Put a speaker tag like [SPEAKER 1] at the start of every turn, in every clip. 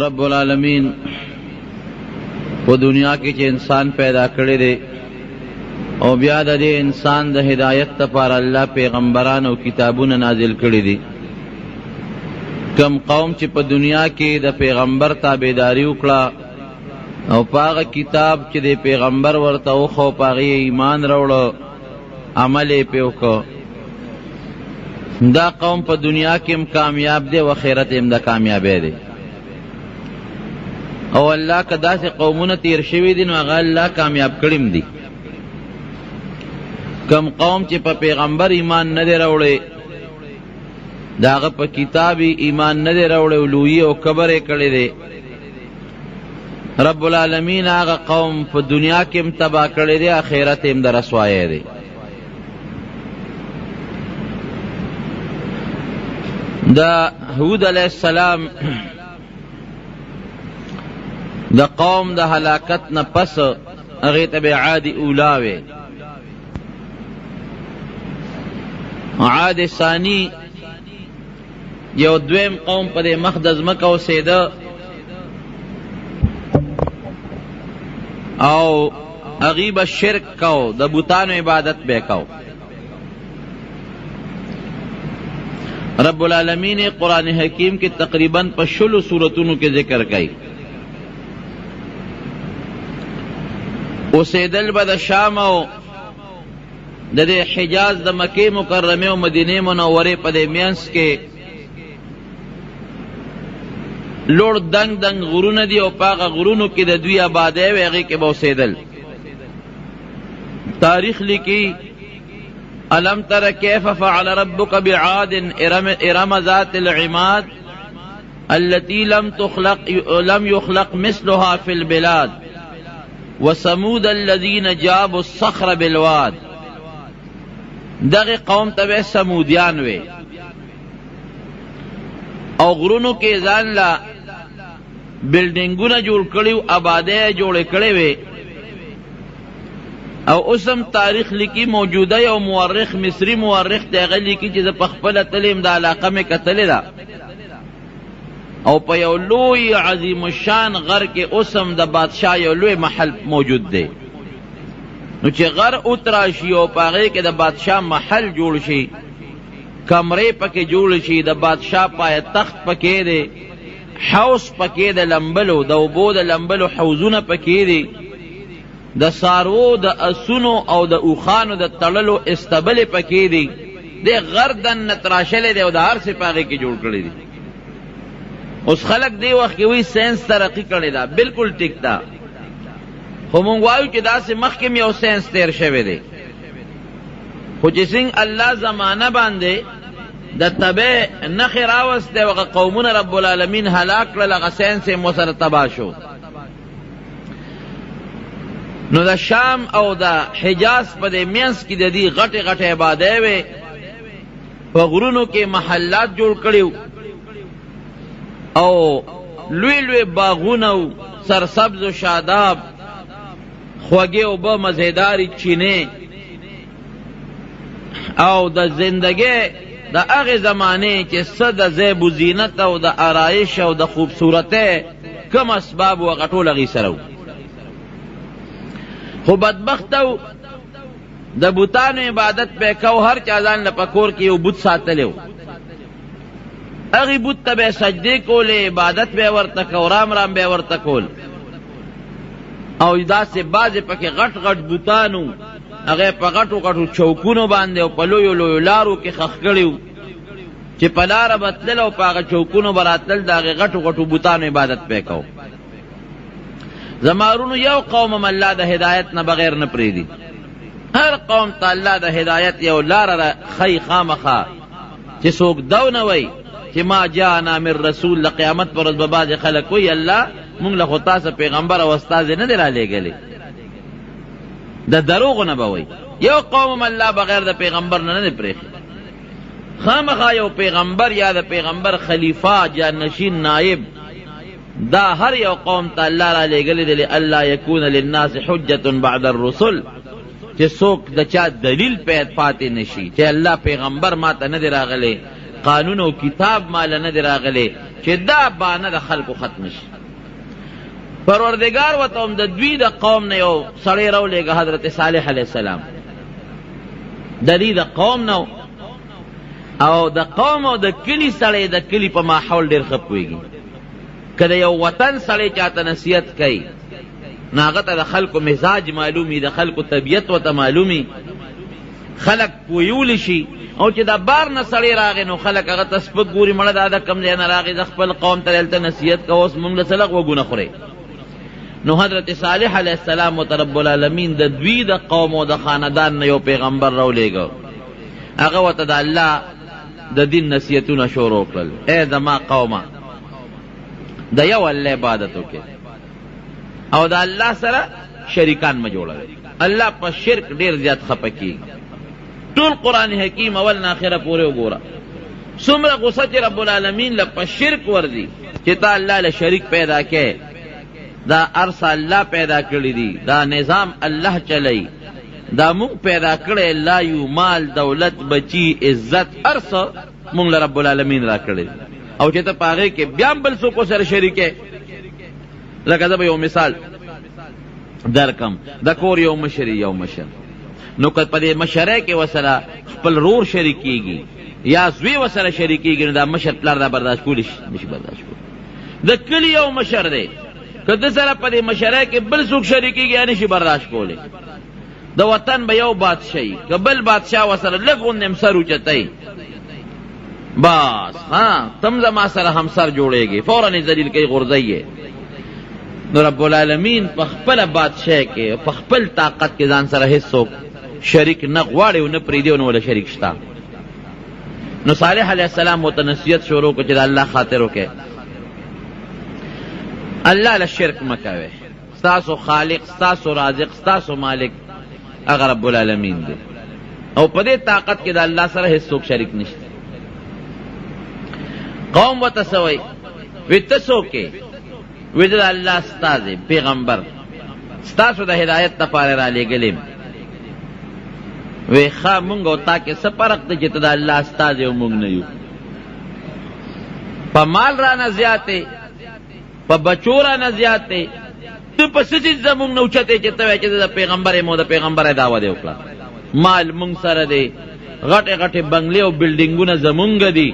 [SPEAKER 1] رب العالمین په دنیا کې چې انسان پیدا کړی دی او بیا د دې انسان د هدایت لپاره الله پیغمبران او کتابونه نازل کړي دي. کم قوم چې په دنیا کې د پیغمبر تابعداري وکړه او پاغه کتاب چې د پیغمبر ورته وخو پاغه ایمان راوړو عمل یې په وکړو، دا قوم په دنیا کې هم کامیاب دی او آخرت هم د کامیابی دی. او الله که داسې قومونه تیر شوي دي نو هغه الله کامیاب کړیم دي. کم قوم چې په پیغمبر ایمان نه دی راوړی، د هغه په کتاب ایمان نه دی راوړی او لویي او کبر یې کړی دی، رب العالمین هغه قوم په دنیا کې هم تباه کړی دی، آخرت هم د رسوایی دی. دا هود علیہ السلام د قوم د هلاکت نه پس هغې ته به عاد اولا وی. عاد ثانی یو دویم قوم په دې مخ د ځمکه اوسېده او هغوی به شرک کو، د بوتانو عبادت به کو. رب العالمین قرآن حکیم کی تقریباً په 16 سورتونو کې ذکر کئی. اوسیدل به د شام او د حجاز د مکې مکرمه او مدینه منوره په دې مینس کې لوړ دنګ دنګ غرونه دي او پاغه غرونو کې د دوی آبادی وي، هغې کې به اوسیدل. تاریخ لیکي ألم تر كيف فعل ربك بعاد إرم ذات العماد التي لم يخلق مثلها في البلاد وثمود الذين جابوا الصخر بالواد. دغه قوم ته سمودیان وي او غرونو کې ځان لا بلډینګونه جوړ کړي، آبادی جوړې کړې وي. او اسم تاریخ لکی موجوده یو مورخ مصری مورخ دغه لیکي چې د پخپله تلیم د علاقه مې کتلې ده او په یو لوی عظیم الشان غر کې اسم د بادشاه یو لوی محل موجود دی. نو چې غر اتراشي او په هغې کې د بادشاه محل جوړ شي، کمرې پکې جوړ شي، د بادشاه پای تخت پکې دی، حوض پکې د لمبلو د اوبو د لمبلو حوضونه پکې دی، د سارو د اسونو او د اوخانو د تړلو استبلې پکې دي، د غردن نتراشلې دی او د هر څه په هغې کې جوړ کړی دي. اوس خلک دی وخت کې وایي ساینس ترقي کړې ده، بالکل ټیک ده، خو مونږ وایو چې داسې مخکې م یو ساینس تیر شوی دی. خو چې څنګه الله زمانه باندې د تبع نښې راوستی او هغه قومونه رب العالمین هلاک کړل، هغه ساینس یې مو سره تباه شو. نو د شام او د حجاز په دې مینس کې د دې غټې غټې آبادۍ وې، په غرونو کې محلات جوړ کړي او لوی لوی باغونه او سرسبز و شاداب، خوږې اوبه، مزیدارې چینې او د زندګۍ د هغې زمانې چې څه د زیب و زینت او د آرایش او د خوبصورتۍ کم اسباب و هغه ټول هغې سره و. خو بدبختو د بوتانو عبادت به کو، هر چا ځان له په کور کې یو بت ساتلی و، هغې بت ته به سجدې کولې، عبادت به ورته کو، رام رام به ورته کول. او داسې بعضې پکې غټ غټ بوتانو، هغې په غټو غټو چوکونو باندې او په لویو لویو لارو کې ښخ کړي وو چې په لاره به تلل او په هغه چوکونو به راتلل، د هغې غټو غټو بوتانو عبادت به کو. زمارونو یو قوم هم الله د هدایت نه بغیر نه پرېږدي، هر قوم ته الله د هدایت یو لاره ښیي خامخا، چې څوک دو نه وایي چې ما جاءنا من رسول. د قیامت پر ورځ به بعضې خلک وایي الله مونږ له خو تاسو پیغمبر او استازی نه دی رالیږلی، د دروغو نه به وایي. یو قوم هم الله بغیر د پیغمبر نه نه دی پرېښي، خامخا یو پیغمبر یا د پیغمبر خلیفه جانشین نائب دا هر یو قوم ته الله را لېږلی دی لئلا یکون للناس حجة بعد الرسل، چې څوک د چا دلیل پاتې نشي چې الله پیغمبر ما ته نه دی راغلی، قانون او کتاب ماله نه دی راغلی، چې دا بانه د خلکو ختم شي. پروردگار وته هم د دوی د قوم نه یو سړی راولېږه، حضرت صالح علیه السلام د دې د قوم نه، او د قوم او د کلي سړی د کلي په ماحول ډېر ښه پوهېږي. که د یو وطن سړی چاته نصیحت کوي نو هغه ته د خلکو مزاج معلومي، د خلکو طبیعت ورته معلومي، خلک پوهیولی شي. او چې د بار نه سړی راغی نو خلک هغه ته سپک ګوري، مړه دا د کوم ځای نه راغی، د خپل قوم ته دلته نصیحت کوه، اوس مونږ له سلق وګونه خورئ. نو حضرت صالح علیه السلام ته رب العالمین د دوی د قوم او د خاندان نه یو پیغمبر راولېږه، هغه ورته د الله د دین نصیحتونه شروع کړل. ای زما قومه، د یو الله عبادت وکړئ او د الله سره شریکان مه جوړوئ. الله په شرک ډېر زیات خفه کېږي. ټول قرآن حکیم اول نه آخره پورې وګوره، څومره غصه چې رب العالمین له په شرک ورځي چې تا الله له شریک پیدا کې، دا ارس الله پیدا کړی دی، دا نظام الله چلی، دا مونږ پیدا کړی، الله یو مال دولت بچی عزت ارس مونږ له رب العالمین را کړی، او چې ته په هغې کې بیا هم بل څوک سره شریکې. لکه زه به یو مثال درکم، د کور یو مشر نو که په دې مشرۍ کې ورسره خپل رور شریکېږي یا زوی ورسره شریکېږي نو دا مشر پلار دا برداشت کولی شي؟ نشي برداشت کولی. د کلي یو مشر دی، که ده سره په دې مشرۍ کې بل څوک شریکېږي یا نشي برداشت کولی. د وطن به یو بادشاهي، که بل بادشاه ورسره لږ غوندې سر اوچتی، بس تم زما سره همسر جوړېږي، فوراً یې ذلیل کوي، غورځوي. نو رب العالمین په خپله بادشاهۍ کې په خپل طاقت کې ځان سره هېڅوک شریک نه غواړي او نه پرېږدي او نه وله شریک شته. نو صالح علیه السلام ورته نصیحت شروع کړو چې د الله خاطر وکړئ، الله له شرک مه کوئ، ستاسو خالق، ستاسو رازق، ستاسو مالک هغه رب العالمین دی، او په دې طاقت کې د الله سره هېڅوک شریک نشته. قوم ورته څه وایي؟ وایي ته څوک یې؟ وایي زه د الله استازی پیغمبر، ستاسو د هدایت دپاره رالیږلی. وی خواه مونږ او تا کې څه فرق دی چې ته د الله استازی او مونږ نه یو؟ په مال رانه زیات دی، په بچو رانه زیات دی، ته په څه څیز زمونږ نه اوچت دی چې ته وایې چې د پیغمبر یم او د پیغمبر دعوه دې وکړه؟ مال مونږ سره دی، غټې غټې بنګلې او بلډینګونه زمونږ دي،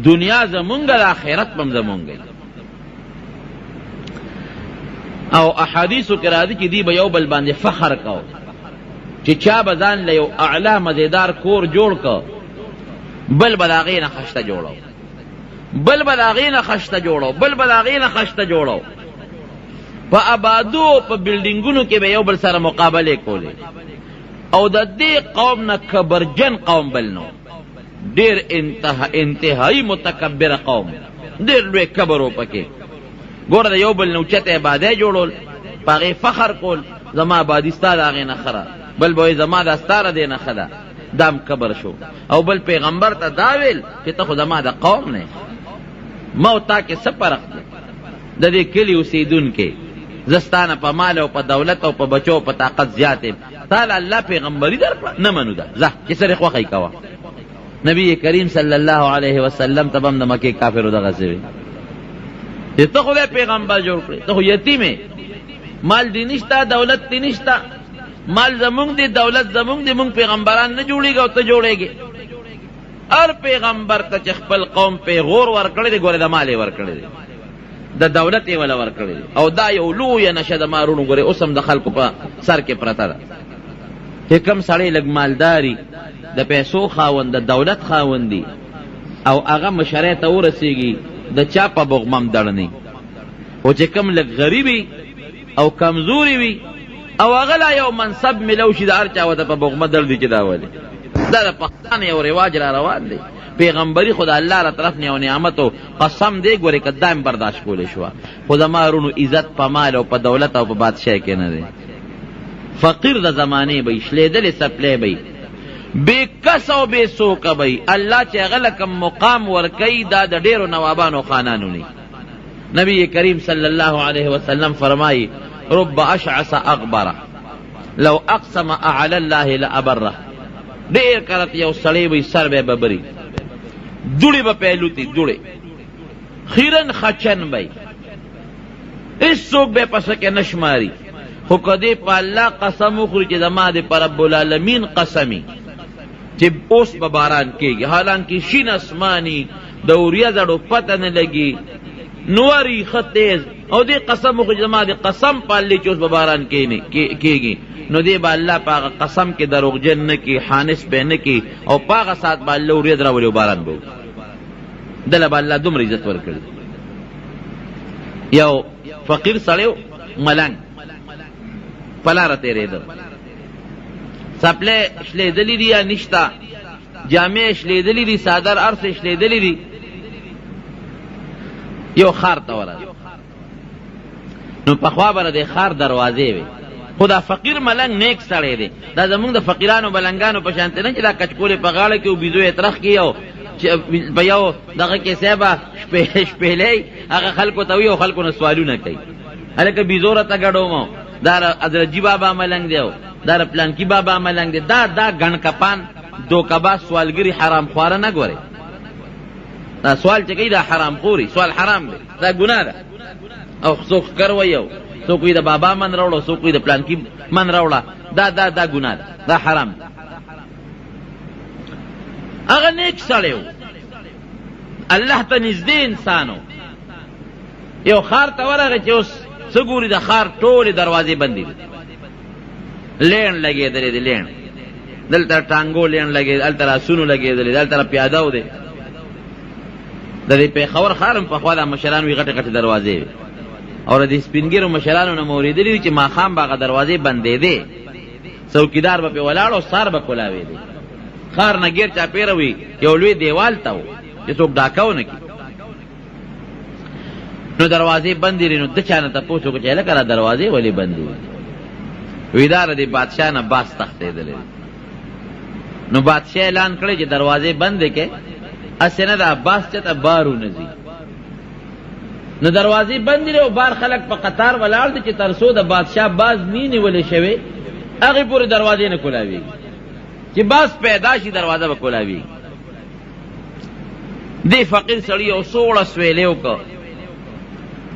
[SPEAKER 1] دنیا زمونږ ده، آخرت هم زمونږ دی. او احادیثو کې راځي چې دی به یو بل باندې فخر کو چې چا به ځان له یو اعلی مزیدار کور جوړ که، بل به د هغې نه خشته جوړو، بل به د هغې نه خشته جوړو، بل به د هغې نه خشته جوړو. په آبادو او په بلډینګونو کې به یو بل سره مقابلې کولې. او د دې قوم نه کبرجن قوم بل نو، ډېر انتهایی متکبره قوم، ډېر لوی کبر و پکې. ګوره د یو بل نه اوچته آبادۍ جوړول، په هغې فخر کول، زما آبادي ستا د هغې نه ښه ده، بل به وایي زما دا ستا د دې نه ښه ده، دا هم کبر شو. او بل پیغمبر ته دا ویل چې ته خو زما د قوم نه، ما او تا کې څه فرق دی؟ د دې کلي اوسېدونکې، زه ستا نه په مال او په دولت او په بچو او په طاقت زیات یم، تا له الله پیغمبري درکړه؟ نه منو ده، ځه چې سرې خوښی کوه. نبی کریم صلی الله علیه وسلم ته به هم د مکې کافرو دغسې وي چې ته خدای پیغمبر جوړ کړې، ته خو یتیمې، مال دی نشته، دولت دی نشته، مال زمونږ دی، دولت زمونږ دی، مونږ پیغمبران نه جوړېږي او ته جوړېږي. هر پیغمبر ته چې خپل قوم پیغور ورکړی دی، ګورې د مال یې ورکړی دی، د دولت یې وله ورکړی دی، او دا یو لویه نشه د مارونو ګورې اوس هم د خلکو په سر کې پرته ده. چې کوم سړی لږ مالداري، د پیسو خاوند، د دولت خاوند دی، او هغه مشرۍ ته ورسېږي، د چا په بغمم دړنی. او چې کوم لږ غریبي او کمزوري وي او هغه لا یو منصب ملو شي، د هر چا ورته په بغمه دړ دی چې دا ولې. دا د پښتانه یو رواج را روان دی. پیغمبري خو د الله را طرف نه یو نعمت او قسم دی، ګورې که دا هم برداشت کولی شوه، خو زما ورونو عزت په مال او په دولت او په بادشاهۍ کې نه دی. فقیر د زمانې به شلیدلې سپلی به بے کس او بے سوکه به. الله چې هغه له کوم مقام ورکوي دا د ډېرو نوابانو خانانو نه. نبی کریم صلی الله علیه وسلم فرمایي رب اشعث اغبره لو اقسم اعلی الله لابره. ډېر کله یو سړی وي سر به ببري، دوړې به پیلوتي، دوړې خیرن خچن بی اس سوک بے پسکے نشماری خو کدی پا اللہ قسم اخری چی زما دی پر رب العالمین قسمی چی اوس بباران کیگی حالانکہ شین اسمانی دوریا زڑو پتہ نہ لگی نواری خطیز او دی قسم اخری چی زما دی قسم پالی چی اوس بباران کیگی نو دی با اللہ پاک قسم کے دروغ جن نکی حانس پہ نکی او پاک ساتھ با اللہ ورید راولی و باران بو دل با اللہ دم ریزت ورکر یو فقیر سڑیو ملنگ پلار تیرے در سپلے اشلی دلی دی یا نشتا جامع اشلی دلی دی سادر عرص اشلی دلی دی یو خار تورا نو پخوا برا دی خار دروازے وی خدا فقیر ملنگ نیک سڑے دے دا زمونگ دا فقیرانو بلنگانو پشانتے نا چی دا کچکولے پغاڑے کیو بیزو اترخ کیو بیاو دا کے سیبا شپیلے اگا خلقو تویو خلقو نسوالو نکی حلکہ بیزو رتا گڑو مو دار ادرجی بابا ملنگ دیو دار پلانکی بابا ملنگ دی دا گن کپان دو کبا سوالگری حرام خوارا نگوری دا سوال چکی دا حرام خوری سوال حرام دی دا گناہ دا او سوک کرویو سو کوئی دا بابا من روڑا سو کوئی دا پلانکی من روڑا دا گناہ دا حرام دا اگر نیک سڑے ہو اللہ تا نزدے انسانو یو خار تورا گا چی اس سگوری دا خار ٹولی دروازے بندی دی لین لگے دلی دی لین دل تر ٹانگو لین لگے دل تر سونو لگے دلی دل تر پیاداو دی دلی پی خور خارم پخوالا مشرانوی غٹ غٹ دروازے وی اور دی سپینگیرو مشرانو نموری دلی چی ما خام باقا دروازے بندے دے سوکیدار با پی ولاڑو سار با کلاوی دی خار نگیر چا پیروی یو لوی دیوال تاو چی سوک ڈاکاو نکی نو دروازے بندی رہی نو دچانا تا پوچھو کچھ ہے لکرہ دروازے ولی بندی ویدار دی بادشاہ نا باس تختے دلے نو بادشاہ اعلان کرے چی دروازے بندے کے اسے دا باس چتا بارو نزی نو دروازے بندی رہے بار خلق پا قطار والار دی چی ترسو دا بادشاہ باز نینی ولی شوے اگی پوری دروازے نا کلاوی چی باز پیداشی دروازہ با کلاوی دی فقیر سڑی او سوڑا سویلیو کا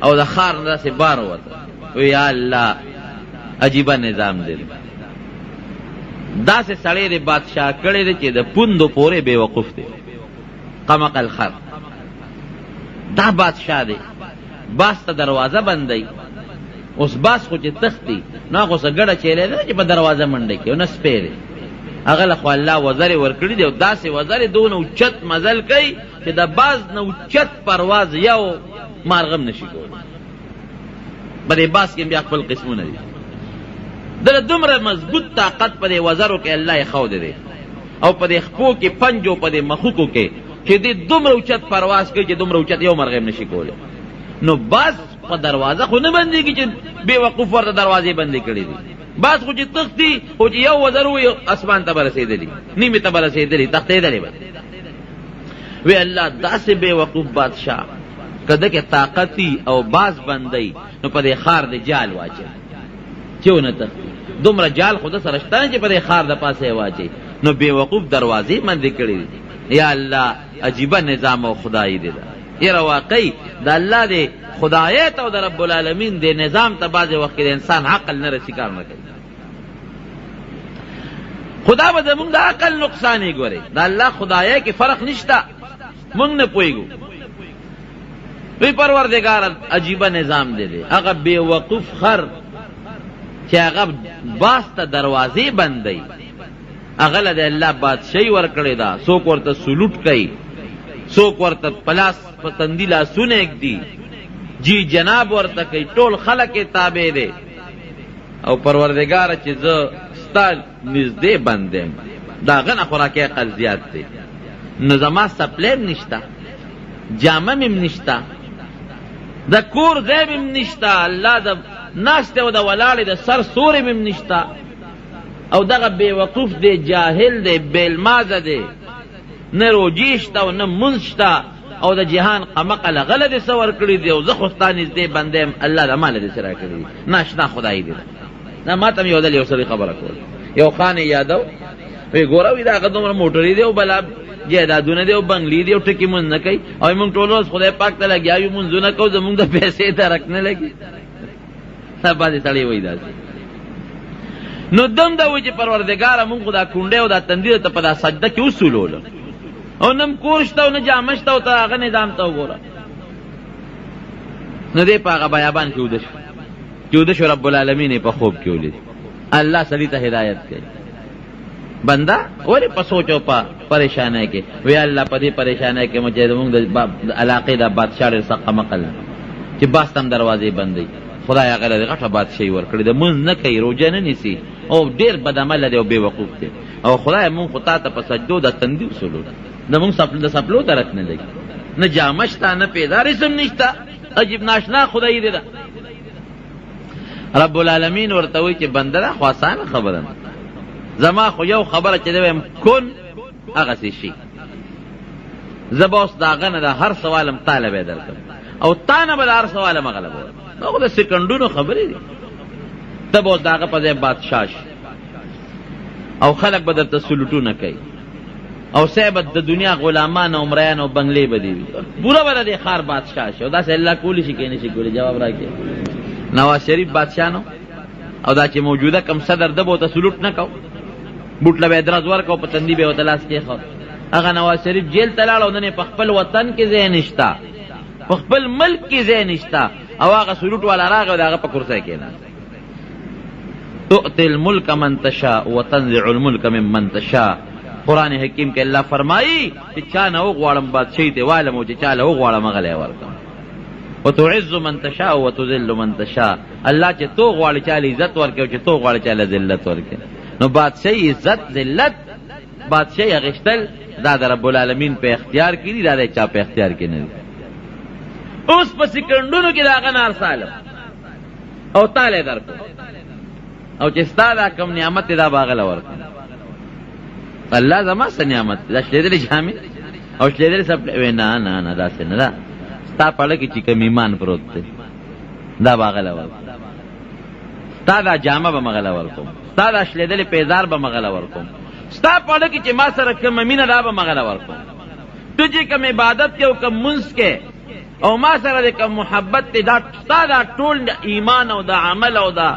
[SPEAKER 1] او دا خار ندا سے بار ہوتا وی یا اللہ عجیبہ نظام دے دا سے سڑے دے بادشاہ کڑے دے چی دا پندو پورے بے وقف دے قمق الخر دا بادشاہ دے باس تا دروازہ بندی اس باس خوچی تختی نا خوصا گڑا چیلے دے چی پا دروازہ مندی کی نس پے دے اغل اخو اللہ وزر ورکڑی دے دا سے وزر دون اچت مزل کئی چی دا باز نا اچت پرواز یاو مارغم نشی کو بدے باس کے بیا خپل قسموں ندی در دمر مضبوط طاقت پدے وزرو کے اللہ خود دے او پدے خپو کے پنجو پدے مخوکو کے کہ دے دمر اوچت پرواز کے کہ دمر اوچت یو مرغم نشی کو نو باز پا دروازہ خو نہ بندی کی چھ بے وقوف ورد دروازے بندی کری دی باز خو چھ تختی او چھ یو وزرو یو اسمان تبر سے دلی نیمی تبر سے دلی تختے دلی وی اللہ دا سے بے وقوف بادشاہ کدے کے طاقتی او باز بندی نو پدے خار دے جال واچے کیوں نہ تختی دمرا جال خود سرشتان چی پدے خار دا پاسے واچے نو بے وقوف دروازی مندی کری دی یا اللہ عجیبہ نظام و خدای دے دا یہ رواقعی دا اللہ دے خدایت او دا رب العالمین دے نظام تا باز وقت دے انسان عقل نہ رسی کار نہ کری خدا با دا منگ دا عقل نقصانی گورے دا اللہ خدایت کی فرق نشتا منگ نہ پوئی گو وی پروردگار عجیبہ نظام دے دے اگر بے وقوف خر چی اگر باستا دروازے بندی اغل دے اللہ بادشاہی ورکڑے دا سوک ورطا سلوٹ کئی سوک ورطا پلاس پتندیلا سنیک دی جی جناب ورطا کئی ٹول خلق تابع دے او پروردگار چی ز ستا نزدے بندیم دا غن خوراکی اقل زیاد دے نظامہ سپلیم نشتا جامم نشتا دا کور غیب نشتا اللہ دا ناشتے و دا ولال دا سر سور نشتا او دا بے وقوف دے جاہل دے بیلماز دے نہ روجیشتا و نہ منشتا او دا جہان قمقل غلط سور کری دے او زخستانیز دے بندیم اللہ دا مال دے سرا کری دے ناشنا خدای دے نا ماتم یو دل یو سری خبر کول یو خان یادو وی گورا وی دا قدوم موٹری دے او بلا جایدادونه دی او بنگلې دی او ټکي مونځ نه کوي او موږ ټول ورځ خدای پاک ته لګیا یو مونځونه کوو زموږ د پیسې درک نه لګي بعضې سړی وایي داسې نو دم دا وایي چې پروردګاره مونږ خو دا کونډۍ او دا تندي ته په دا سجده کې وسولوله او نه کور شته او نه جامه شته او ته هغه نظام ته وګوره نو دی په هغه بیابان کې وده شو رب العالمین یې په خوب کې ولید الله سړي ته هدایت کوي بنده ولې په سوچ او په پریشانۍ کې وی الله په دې پریشانۍ کې مجھے زموږ د علاقې د بادشاه ډېر سخت مقل چې باست هم دروازې بندوي خدای هغه له غټه بادشاهي ورکړې ده مونځ نه کوي روژه نه نیسي او ډېر بدعمله دی او بې وقوف دی او خدای مونږ خو تا ته په سجدو د تندي وسولو زمونږ د سپلو درک نه لګي نه جامه شته نه پیدا رسم نشته عجیب ناشنا خدای دی ده رب العالمین ورته وایي چې بنده ده خو اسانه خبره نه زما خو یو خبره چې دی وایم کن هغسې شي زه به اوس د هغه نه د هر سوالم تاله به درکړم او تا نه به د هر سوالم هغه لبه دا خو د سکنډونو خبرې دي ته به اوس د هغه په ځای بادشاه شي او خلک به درته سلوټونه کوي او صاحب د دنیا غلامان او مریان او بنگلې به دي وي پوره به د دې ښار بادشاه شي او داسې الله کولی شي که نه شي کولی جواب راکړي نواز شریف بادشاه نو او دا چې موجوده کم صدر ده به ورته سلوټ نه کو بوټله به یې درز ورکړو په تندي به یې ورته لاس کېښود هغه نواز شریف جیل ته لاړ او نن یې په خپل وطن کې ځای نشته په خپل ملک کې ځای نشته او هغه سلوټ والا راغی او د هغه په کرسی کېناست تؤتی الملک من تشاء وتنزع الملک ممن تشاء قرآن حکیم کې الله فرمایي چې چا نه وغواړم بادشاهي ته والم او چې چا له وغواړم هغه لی ورکړم وتعز من تشاء وتذل من تشاء الله چې تو غواړي چاله عزت ورکړي او چې تو غواړي چاله ذلت ورکړي نو بادشاہی عزت ذلت بادشاہی اغشتل دا د رب العالمین په اختیار کې دي دا د چا په اختیار کې نه دي اوس په سکندونو کې دا غنار سالم او تاله درکو او چې ستا دا کم نعمت دا باغله ورکړي الله زما څه نعمت دا شلیدل جامې او شلیدل سب نه نه نه دا څه نه دا ستا پړه کې چې کوم ایمان پروت دی دا باغله ورکړي ستا دا جامه به مغله ورکوم ستا دا شلیدل پیزار به مغله ورکوم ستا پړه کې چې ما سره کوم مینه دا به مغله ورکوم تو چې کوم عبادت کې او کوم منځ کې او ما سره کوم محبت دی دا ستا دا ټول ایمان او دا عمل او دا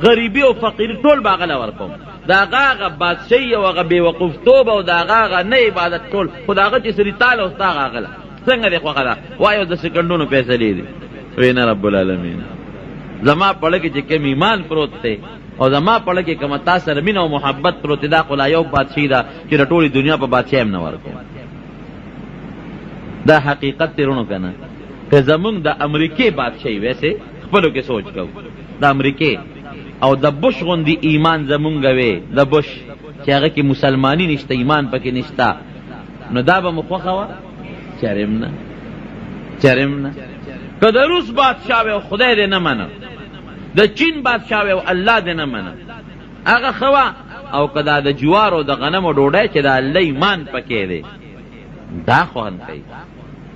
[SPEAKER 1] غریبی او فقیری ټول باغله ورکوم دا هغه بادشاهي او هغه بې وقوفتوب او دا هغه نه عبادت ټول خو دا هغه چې سړي تاله او ستا هغه څنګه دی خوښه ده وایو د سکندونو فیصلې دي وی نه رب العالمین زما پړه کې چې کوم ایمان پروت دی او زما پړه کې کوم تا سره مینه او محبت پروت دی دا خو لا یو بادشاهي ده چې د ټولې دنیا په بادشاهي هم نه ورکوم دا حقیقت تیرونو که نه که زمونږ د امریکې بادشاهي ویسې خپلو کې سوچ کوو د امریکې او د بش غوندې ایمان زمونږ وی د بش چې هغه کې مسلمانی نشته ایمان پکې نشته نو دا به مو خوښه وه چرم نه که د روس بادشاه وی او خدای دې نه منه د چین بادشاه وی او الله دې نه منه هغه ښه وه او که دا د جوار او د غنمو ډوډۍ چې د الله ایمان پکې دی دا خوند کوي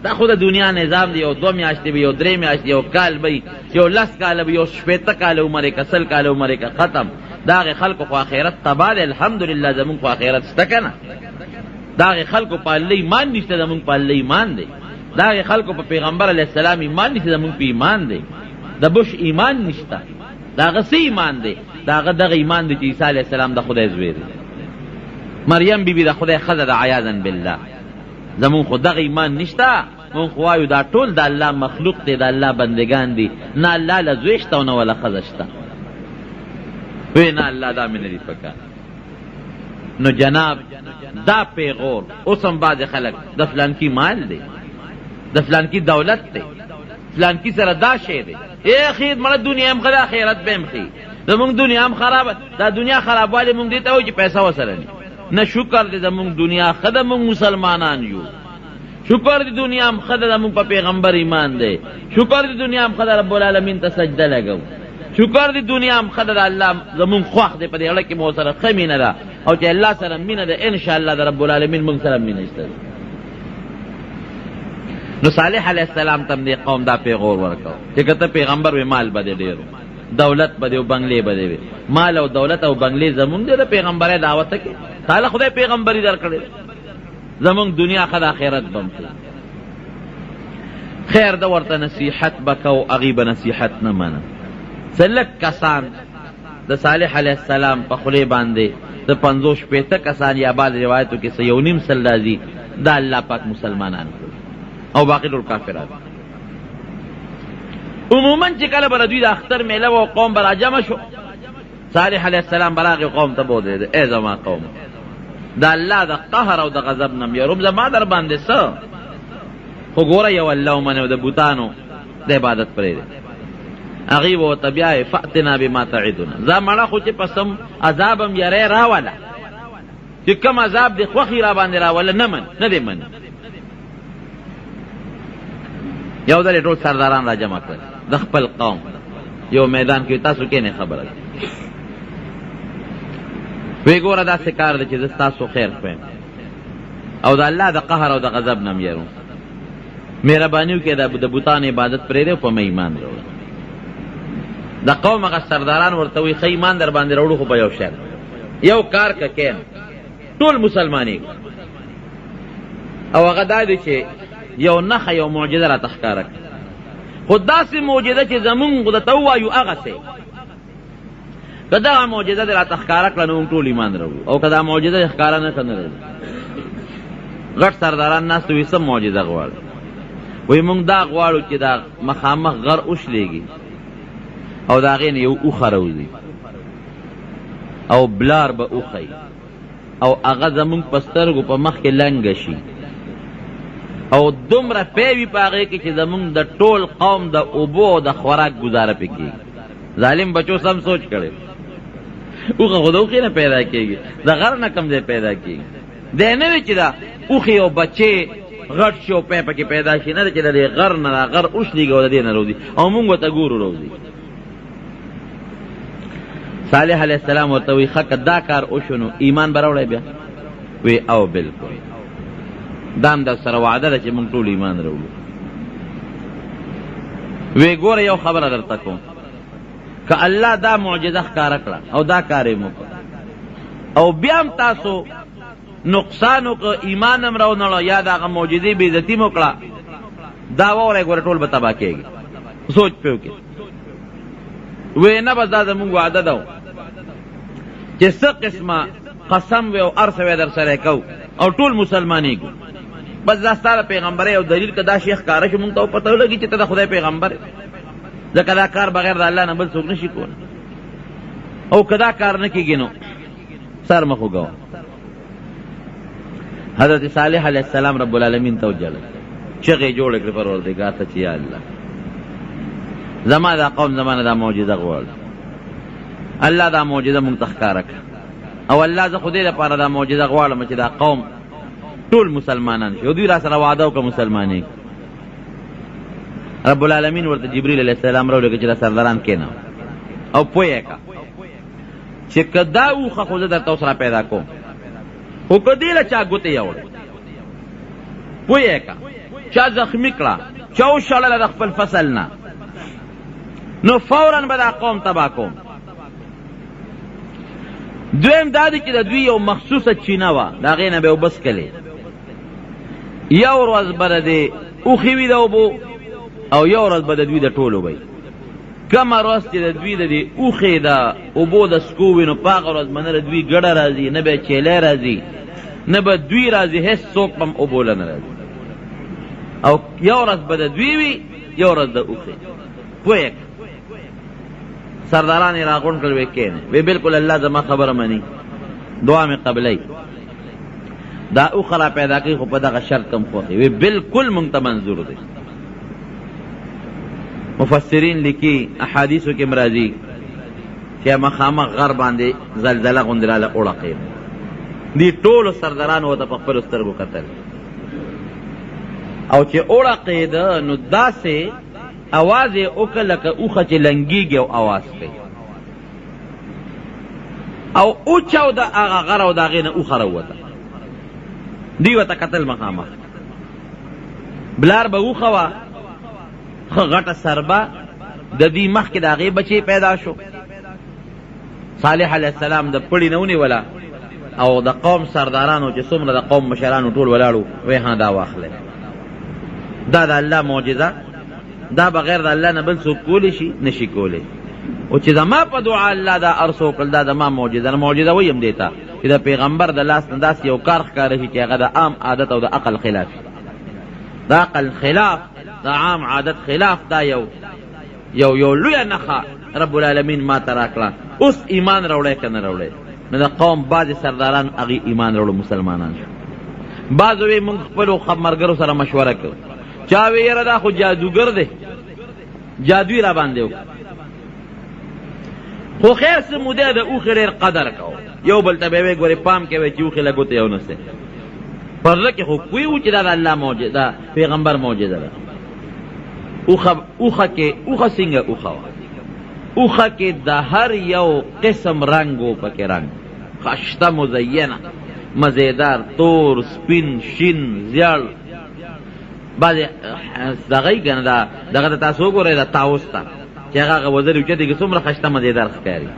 [SPEAKER 1] دا خو د دنیا نظام دی یو 2 میاشتې به یو 3 میاشتې یو کال به یو 10 کاله به یو 15 کاله عمر یې که 100 کاله عمر یې که ختم د هغې خلکو خو آخرت تباه دی الحمدلله زمونږ خو آخرت شته که نه د هغې خلکو په الله ایمان نشته زمونږ په الله ایمان دی د هغې خلکو په پیغمبر علیه السلام ایمان نشته زمونږ په ایمان دی د بش ایمان نشته د هغه څه ایمان دی د هغه دغه ایمان دی چې عیسی علیه السلام د خدای زوی دی مریم بیبي د خدای ښځه ده عیاذا بالله زمون خو دغه ایمان نشته مون خو وایو دا ټول د الله مخلوق دی د الله بندگان دي نه الله له زوی شته او نه وله ښځه شته وی نه الله دا مې نه دي پکار نو جناب دا پیغور اوس هم بعضې خلک د فلانکي مال دی د فلانکي دولت دی فلانکي سره دا شی دی خیر مړه دنیا هم ښه ده آخرت به هم ښي زمونږ دنیا هم خرابه دا دنیا خرابوالی مونږ دې ته وایو چې پیسه ورسره نه شکر دی زمونږ دنیا ښه ده مونږ مسلمانان یو شکر دی دنیا هم ښه ده زمونږ په پیغمبر ایمان دی شکر دی دنیا هم ښه ده رب العالمین ته سجده لګو شکر دی دنیا هم ښه ده د الله زمونږ خوښ دی په دې اړه کې مو سره ښه مینه ده او چې الله سره مینه ده انشاءالله د رب العالمین مونږ سره مینه شته نو صالح علیه السلام ته دې قوم دا پیغور ورکړو چې که ته پیغمبر وې مال به دې ډېر دولت به دې او بنګلې به دې مال او دولت او بنګلې زمونږ دی د پیغمبرۍ دعوت کې تعالی خدای پیغمبري درکړې زمونږ دنیا ښه د آخرت بم ښي. خیر ده ورته نصیحت به کو، هغوی به نصیحت نه منه. څه لږ کسان د صالح علیه السلام په خولې باندې د 50-60 کسان یا بعض روایتو کې 1.5 راځي دا الله پاک مسلمانان کړي او باقي ټول کافران. عموما چې کله به دوی د اختر میله و قوم به راجمع شو، صالح علیه السلام به راغی قوم ته به ودرېده، ای زما قوم د الله د قهر او د غضب نه م یروم، زما در باندې څه خو ګوره یو الله ومنې او د بوتانو د عبادت پرېږدې. هغوی به ورته بیا فأتنا بما تعدنا، زه مړه خو چې پسم عذاب هم یری راوله، چې کوم عذاب دې خوښي را باندې راوله نه دې مني. یو ځل یې ټول سرداران را جمع کړل د خپل قوم یو میدان کې، تاسو کې نه خبره وی ګوره داسې کار دی چې زه ستاسو خیر خوایم او د الله د قهر او د غضب نه م یروم، مهرباني وکړئ د بوتانو عبادت پرېږدئ او په مې ایمان راوړئ. د قوم هغه سرداران ورته وایي ښه ایمان در باندې راوړو خو په یو شرط، یو کار که کین ټول مسلمانېږو، او هغه دا دی چې یو نښه یو معجزه راته ښکاره کړي، خو داسې معجزه چې زمونږ درته ووایو هغسې، که دغه معجزه دې راته ښکاره کړه نو موږ ټول ایمان راوړو، او که دا معجزه یې ښکاره نه کړه نه راوړو. غټ سرداران ناست وي څه معجزه غواړو؟ وایي موږ دا غواړو چې دا مخامخ غر وشلېږي او د هغې نه یو اوښه راوځي او بلار به اوښی او هغه زمونږ په سترګو په مخ کې لنګه شي او دومره پی وي په هغې کې چې زمونږ د ټول قوم د اوبو او د خوراک ګزاره پې کېږي. ظالم بچو سم سوچ کړی، اوښه خو د اوښې نه پیدا کېږي، د غر نه کم ځای پیدا کېږي. دی نه وي چې دا اوښې او بچې غټ شي او پی پکې پیدا شي، نه ده چې د دې غر نه دا غر اوښلېږي او د دې نه روځي او مونږ ورته ګورو روځي. صالح علیہ السلام ورته وی ښه که دا کار وشو نو ایمان به راوړی بیا؟ وی او بلکل دا هم در سره وعده ده چې موږ ټول ایمان راوړو. وی ګوره یو خبره درته کوم، که الله دا معجزه ښکاره کړه او دا کار یې وکړ او بیا هم تاسو نقصان وکړه، ایمان هم راونړه یا د هغه معجزې بېعزتي مو کړه، دا واورئ ګوره ټول به تباه کېږي. سوچ پې وکړئ. وی نه بس دا زمونږ وعده ده چې څه قسمه قسم وی او هر څه وی در سره کو او ټول مسلمانېږو، بس دا ستا د پیغمبرۍ او دلیل که دا شی ښکاره شو مونږ ته پته ولګي چې ته د خدای پیغمبر یې، ځکه دا کار بغیر د الله نه بل څوک نه شي کولی، او که دا کار نه کېږي نو سر مه خوږوه. حضرت صالح علیہ السلام رب العالمین ته وجړل، چغې جوړې کړې پروردګار ته چې یا الله زما دا قوم زمانه دا معجزه غواړي، الله دا معجزه مونږ ته ښکاره کړه، او الله زه خو دې لپاره دا معجزه غواړم چې دا قوم ټول مسلمانان شي او دوی را سره وعده وکړه مسلمانېږي. رب العالمین ورته جبریل علیه السلام راولېږه چې دا سرداران کېنه او پوه یې کړه چې که دا اوښه خو زه درته اوس را پیدا کوم، خو که دې له چا ګوتې یوړې پوه یې کړه چا زخمي کړه چا وشړله د خپل فصل نه نو فوراً به دا قوم تباه کوم. دویم دا دی چې د دوی یو مخصوصه چینه وه، د هغې نه به یې اوبه څکلې، یو ورځ به د دې اوښې وي د اوبو او یو ورځ به د دوی د ټولو وی. کومه ورځ چې د دوی د دې اوښې د اوبو د څکو وي نو په هغه ورځ به نه د دوی ګډه راځي، نه به چیلی راځي، نه به دوی راځي، هېڅ څوک به هم اوبو له نه راځي، او یو ورځ به د دوی وي یو ورځ د اوښې. پوه یې سرداران یې راغونډ کړل، وی کېنه، وی بلکل الله زما خبره مني، دعا مې قبلوي، دا اوښه را پیدا کوي خو په دغه شرط هم خوښي، وی بلکل مونږ ته منظور دی. مفسرین لیکي احادیثو کې م راځي چې مخامخ غر باندې زلزله غوندې راله وړقېده، دې ټولو سردارانو ورته په خپلو سترګو کتل او چې وړقېده نو داسې اواز یې وکړه لکه اوښه چې لنګېږي او اواز کوي، او اوچاو د هغه غر او د هغې نه اوښه راووته، دوی ورته کتل مخامخ، بلار به اوښه وه ښه غټه سربه، د دې مخکې د هغې بچې پیدا شو، صالح علیه السلام د پړي نه ونیوله او د قوم سردارانو چې څومره د قوم مشرانو ټول ولاړو وی ها دا واخله دا د الله معجزه دا بغیر د الله نه بل څوک کولی شي نشي کولی او چې زما په دعا الله دا ارسو کړ دا د ما معجزه ویم دیتا چې د پیغمبر د لاس نه داس یو کار ښکاره شي چې هغه د عام عادت او د عقل خلاف د عقل خلاف د عام عادت خلاف دا یو لویه نښه رب العالمین ما ته راکړه اوس ایمان راوړی که نه راوړی نو د قوم بعضې سرداران هغې ایمان راوړو مسلمانان شو بعضو وی مونږ خپلو ملګرو سره مشوره کړو چا وی یاره دا خو جادوګر دی جادوی را باندې وکړه خو خیر څه موده د اوښې ډېر قدر کوو یو بل ته به یې ګورې پام کوي چې اوښې له ګوتې یو نسې پر زړه کې خو پوه وو چې دا د الله معجزه ده پیغمبر معجزه ده اوښه څنګه اوښه وه اوښه کې د هر یو قسم رنګ و پکې رنګ خشته مزینه مزیدار تور سپین شین زیړ بعضې دغه یې که نه دغه ته تاسو وګورئ د طاووس ته چې هغه وزر اوچتې کې څومره خشته مزیدار ښکاري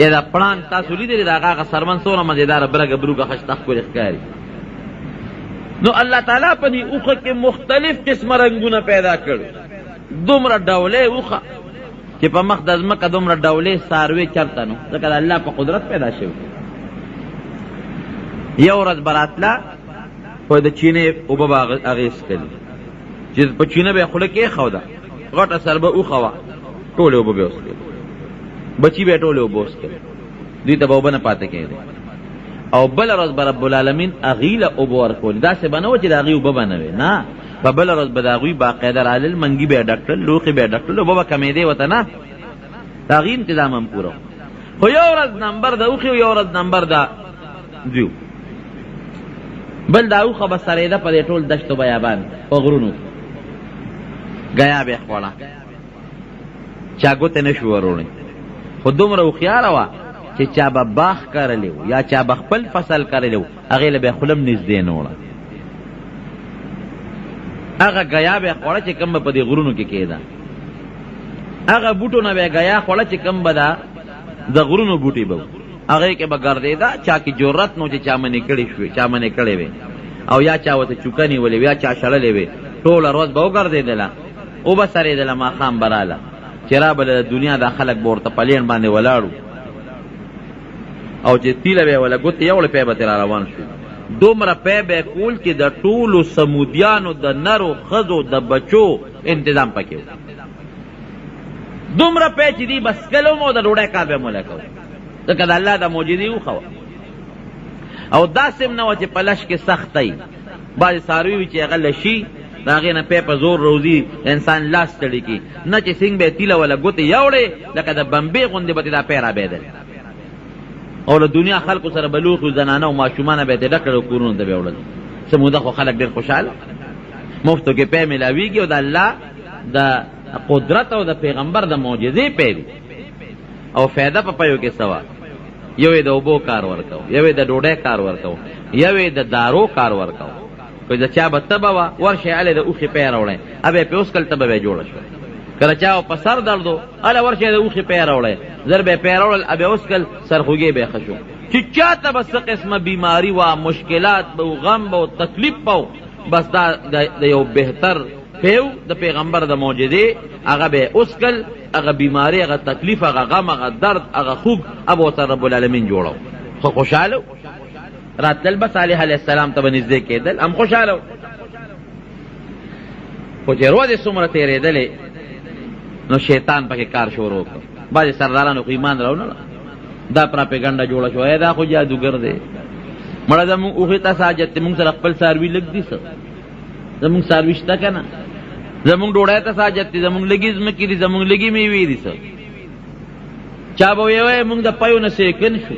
[SPEAKER 1] یا دا پړانګ تاسو لیدلې د هغه سرمن څومره مزیداره برګه بروګه خشته ښکلې ښکاري نو الله تعالی په دې اوښه کې مختلف قسمه رنګونه پیدا کړي دومره ډولې اوښه چې په مخ د ځمکه دومره ډولې څاروي چرته نو ځکه د الله په قدرت پیدا شوي یو ورځ به راتله په د چینې اوبه به هغې څښلې چې په چینه به یې خوله کېښوده غټه سر به اوښه وه ټولې اوبه به یې وڅښلې بچي به یې ټولې اوبه وڅښلې دوی ته به اوبه نه پاتې کېدې او بله ورځ به رب العالمین هغې له اوبه ورکولې داسې به نه وه چې د هغې اوبه به نه وې نه په بله ورځ به د هغوی باقاعده رالل منګي به یې ډک کړل لوښې به یې ډک کړل اوبه به کمېدې ورته نه د هغې انتظام هم پوره خو یو ورځ نمبر د اوښې یو ورځ نمبر د دوی بل دا اوښه به سرېده په دې ټول دشتو بیابان په غرونو ګیا به یې خوړه چا ګوتې نه شو وروړی خو دومره هوښیاره وه چې چا به باغ کرلی و یا چا به خپل فصل کرلی و هغې له به یې خوله هم نږدې نه وړه هغه ګیا به یې خوړه چې کوم به په دې غرونو کې کېده هغه بوټو نه به یې ګیا خوړه چې کوم به د غرونو بوټي به هغې کې به ګرځېده چا کې جرت نو چې چا منې کړې وې او یا چا ورته چوکه نیولې وې یا چا شړلې وې ټوله ورځ به وګرځېدله اوبه سرېدله ماښام به راله چې رابله د دنیا دا خلک به ورته پلین باندې ولاړو او چې تیله به یې وله ګوتې یوړې پی به ترې را روان شو دومره پی به یې کول چې د ټولو سمودیانو د نرو ښځو د بچو انتظام پکې و دومره پی چې دی بس کلو مو د ډوډۍ کار به یې مولی کوو ځکه د الله د معجزې اوښه وه او داسې هم نه وه چې په لش کې سخته وي بعضې څاروي وي چې هغه لشي د هغې نه پی په زور روزي انسان لاس ستړي کړي نه چې څنګ به یې تیله وله ګوتې یوړې لکه د بمبې غوندې به تې دا پی رابېدل او له دنیا خلکو سره به لوښي زنانه او ماشومانه به یې تې ډک کړل او کورونو ته به یې وړل څه موده خو خلک ډېر خوشحاله مفتو کې پی میلاویږي او د الله د قدرت او د پیغمبر د معجزې پی دي او فایده په پیو کې سوا یو یې د اوبو کار ورکو یو یې د ډوډۍ کار ورکو یو یې د دارو کار ورکو که د چا به تبه وه ورشئ هلې د اوښې پی راوړئ اب یې پې اوسکل تبه به یې جوړه شوه کله چا په سر درد و هله ورشئ د اوښې پی راوړئ زر به یې پی راوړل اب یې اوسکل سرخوږې به یې ښه شو چې چا ته به څه قسمه بیماري وه مشکلات به و غم به و تکلیف به و بس دا د یو بهتر پیو د پیغمبر د معجزې هغه به یې اوسکل هغه بیماری هغه تکلیف هغه غم هغه درد هغه خوږ اب ورته رب العالمین جوړو خو خوشحاله راتلل به صالح علیه السلام ته به نږدې کېدل هم خوشحاله خو چې ورځې څومره تېرېدلې نو شیطان پکې کار شروع کړ بعضې سردارانو خو ایمان راونه دا پراپېګنډه جوړه شوه دا خو جادوګر دی مړه زمونږ اوښې ته حاجت دی مونږ سره خپل څاروي لږ دي څه زمونږ څاروي شته که نه زمونږ ډوډۍ ته حاجت دی زمونږ لږې ځمکې دي زمونږ لږې میوې دي څه چا به ویې مونږ د پیو نه سیکن شو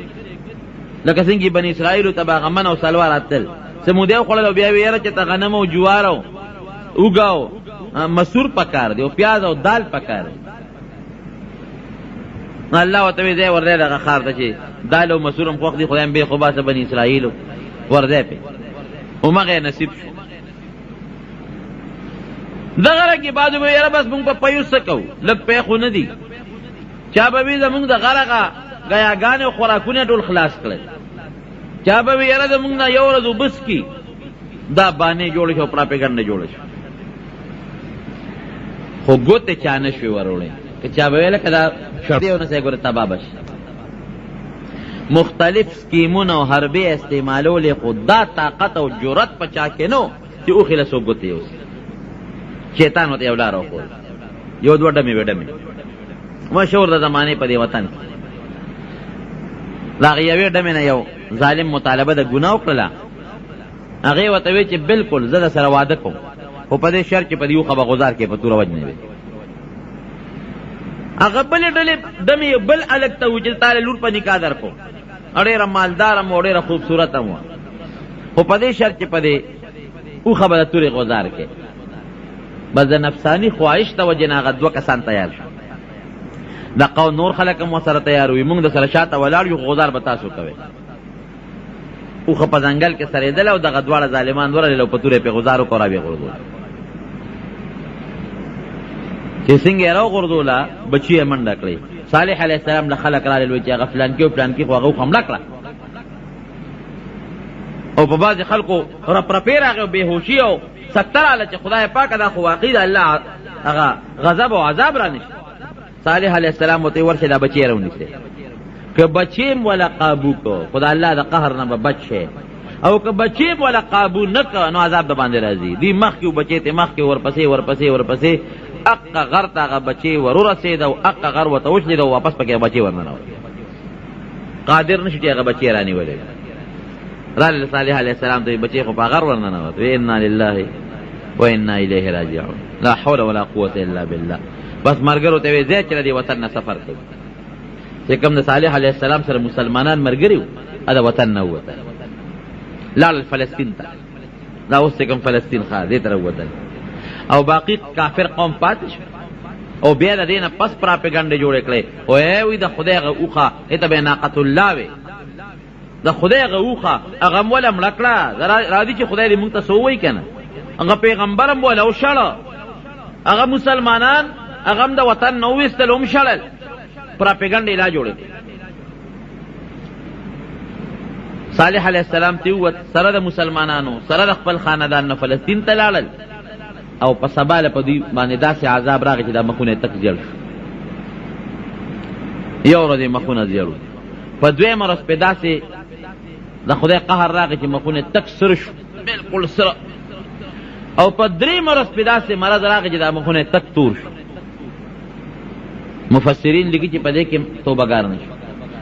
[SPEAKER 1] لکه څنګه بني اسرائیلو ته به هغه من او سلوا راتل څه مودې وخوړل او بیا ویې یاره چې ته غنم او جوار او اوږه او مسور پکار دی او پیاز او دال پکار دی الله ورته وی ځای ورځی دغه ښار ته چې دال او مسور هم خوښ دي خدای هم بې خو باسه بني اسرائیلو ورځی پې همغه یې نصیب شو دغه رنګې بعضو به یاره بس مونږ په پیو څه کوو لږ پی خو نه دي چا به وي زمونږ د غرغه ګیاګانې او خوراکونه ټول خلاص کړل چا به وی یاره زمونږ نه یو ورځ وبس کی دا باندې جوړ شو پراپګاندا جوړ شو خو ګوتې چا نه شوی وروړی که چا به ویله که دا شرطیونه سه ګوره تباه بشي مختلف سکیمونه او حربې استعمالولې خو دا طاقت او جرأت په چا کې نو چې اوښې له څوک ګوتې یوسي شیطان ورته یو لاره وښوده یو دوه ډمې وې ډمې مشهور د زمانې په دې وطن کې د هغې یوې ډمې نه یو ظالم مطالبه د ګناه وکړله هغې ورته وی چې بلکل زه در سره واده کوم خو په دې شرط چې په دې اوښه به غذار کې په توره وجنې وي هغه بلې ډلې ډمې بل الګ ته و چې تاله لور په نکاح در کوم ډېره مالدار هم ډېره خوبصورت هم وه خو په دې شرط چې په دې اوښه به د تورې غذار کې بس د نفساني خواهش ته وجې نه هغه دوه کسان تیار شو د قوم نور خلک هم ورسره تیار وي موږ د سره شاته ولاړ یو غذار به تاسو کوئ اوښه په ځنګل کې سرېدله او دغه دواړه ظالمان ورغلل او په تورې پې غذار وکړو را ویې غورځول چې څنګه یې راوغورځوله بچي یې منډه کړې صالح علیه السلام له خلک رالل وایي چې هغه فلانکي او فلانکي خو هغه اوښه حمله کړه او په بعضې خلکو رپرپې راغی او بېهوشي او سکته راله چې خدای پاکه دا خو واقعي د الله هغه غضب او عذاب را نشي صالح علیه السلام ورته ورشئ دا بچی یې راونیسئ که بچیم ولا قابو کو خدا الله د قهر نه به بچ شي او که بچیم ولا قابو نه که نو عذاب د باندې راځي دی مخکې بچی ته مخکې ورپسې اقا غر ته هغه بچی ورورسېد او اقا غر ورته وشلېد او واپس پکې بچی ورننوت قادر نشي چې هغه بچی رانیولی راله صالح علیه السلام ته بچی خو په غر ورننوت وی انا لله و انا الیه راجعون لا حول ولا قوة الا بالله بس مرګرو ته وی زه چې د وطن نه سفر کوي چې کوم د صالح علیه السلام سره مسلمانان مرګري وو دا وطن نه ووتل لاړل فلسطین ته دا اوس چې کوم فلسطین ښار دې ته راووتل او باقی کافر قوم پاتې شو او بیا د دې نه پس پراپګانډې جوړې کړې وی د خدای هغه اوښه هته به ناقة الله وې د خدای هغه اوښه هغه م وله مړه کړه راځي چې خدای دې مونږ ته څه ووایي که نه هغه پیغمبر هم وله وشړه هغه مسلمانان هغه هم د وطن نه وویستل هم شړل پراپګانډې لا جوړې کړې صالح علیه السلام ته ووت سره د مسلمانانو سره د خپل خاندان نه فلسطین ته لاړل او په سبا له په دوی باندې داسې عذاب راغی چې دا مخونه یې تک زیړ شو یو ورځ یې مخونه زیړ وو په دویمه ورځ پې داسې د خدای قهر راغی چې مخونه یې تک سره شو بلکل سره او په درېیمه ورځ پې داسې مرض راغی چې دا مخونه یې تک تور شو مفسرین لیکي چې په دې کې توبهګار نه شو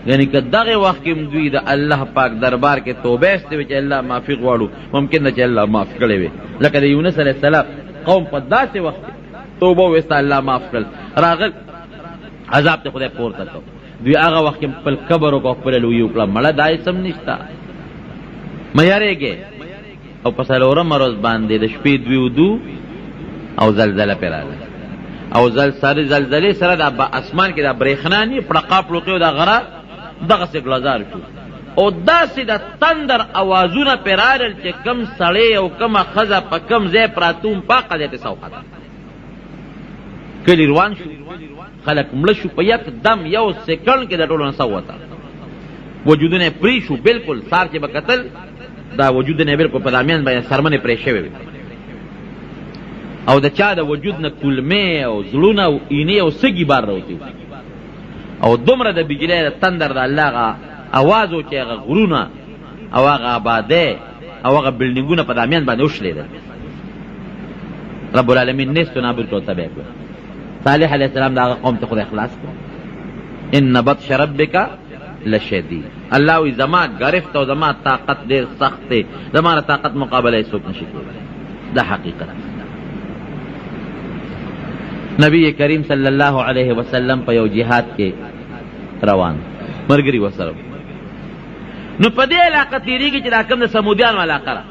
[SPEAKER 1] یعنی که دغه وخت کې دوی د الله پاک دربار کې توبه ایستې چې الله معافي غواړو ممکن ده چې الله معاف کړی وي لکه د یونس علیه السلام قوم په داسې وخت کې توبه ویسته الله معاف کړل راغل عذاب ته خدای پورته کړ دوی هغه وخت کې خپل کبر وکړو خپله لویي وکړه مړه دا هېڅ هم نشته مه یارېږې او په څلورمه ورځ باندې د شپې دوی ودو او زلزله پرې راغله او زلزلې سره د اسمان کې د برېښنا نه پړقا پړوقې او د غره دغسې ګلزار شو او داسې د تندر اوازونه پرې راغلل چې کم سړی او کمه ښځه په کم ځای پراته وم په هغه ځای ته سوخته کلي روان شو خلک مړه شو په یک دم یو سیکنډ کې د ټولو نه سوته وجودونه یې پرې شو بلکل سار چې به کتل دا وجودونه یې بلکل په دامیان باندې سرمنې پرې شوې وې او د چا د وجود نه کلمې او زړونه او اینې او سږي بار راوتي او دومره د بجلۍ د تندر د الله هغه اواز و چې هغه غرونه او هغه آبادۍ او هغه بلډینګونه په دامیان باندې وشلېدل رب العالمین نیست و نابود کړو تباه کړو صالح علیه السلام د هغه قوم ته خدای خلاص کړو ان بطش ربک لشدید الله وی زما گرفت او زما طاقت ډېر سخت دی زما طاقت مقابله یې څوک نشي کولی دا حقیقت نبی کریم صلی الله علیه وسلم په یو جهاد کې روان مرګري وسره نو په دې علاقه تیریږي چې دا کوم د سمودیانو علاقه ده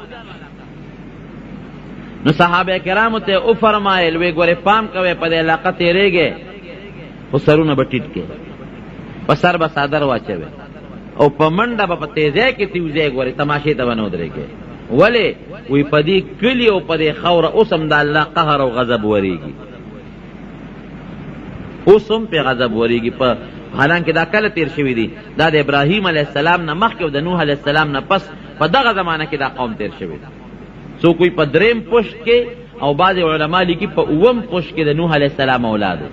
[SPEAKER 1] نو صحابه کرامو ته او فرمایل وی ګوره پام کوئ په دې علاقه تیریږي خو سرونه به ټیټ کې په سر به څادر واچوي او په منډه به په تیزۍ کې تیوځئ ګورې تماشې ته به نه ودرېږئ ولې وی په دې کلي او په دې خوره اوس هم د الله قهر او غضب ورېږي اوس هم پې غضب ورېږي په حالانکه دا کله تیر شوی دی، دا د ابراهیم علیه السلام نه مخکې او د نوح علیه السلام نه پس په دغه زمانه کې دا قوم تیر شوی دی. سو کوئی په دریم پشت کې او بعض علما لیکي په اوم پشت کې د نوح علیه السلام اولادو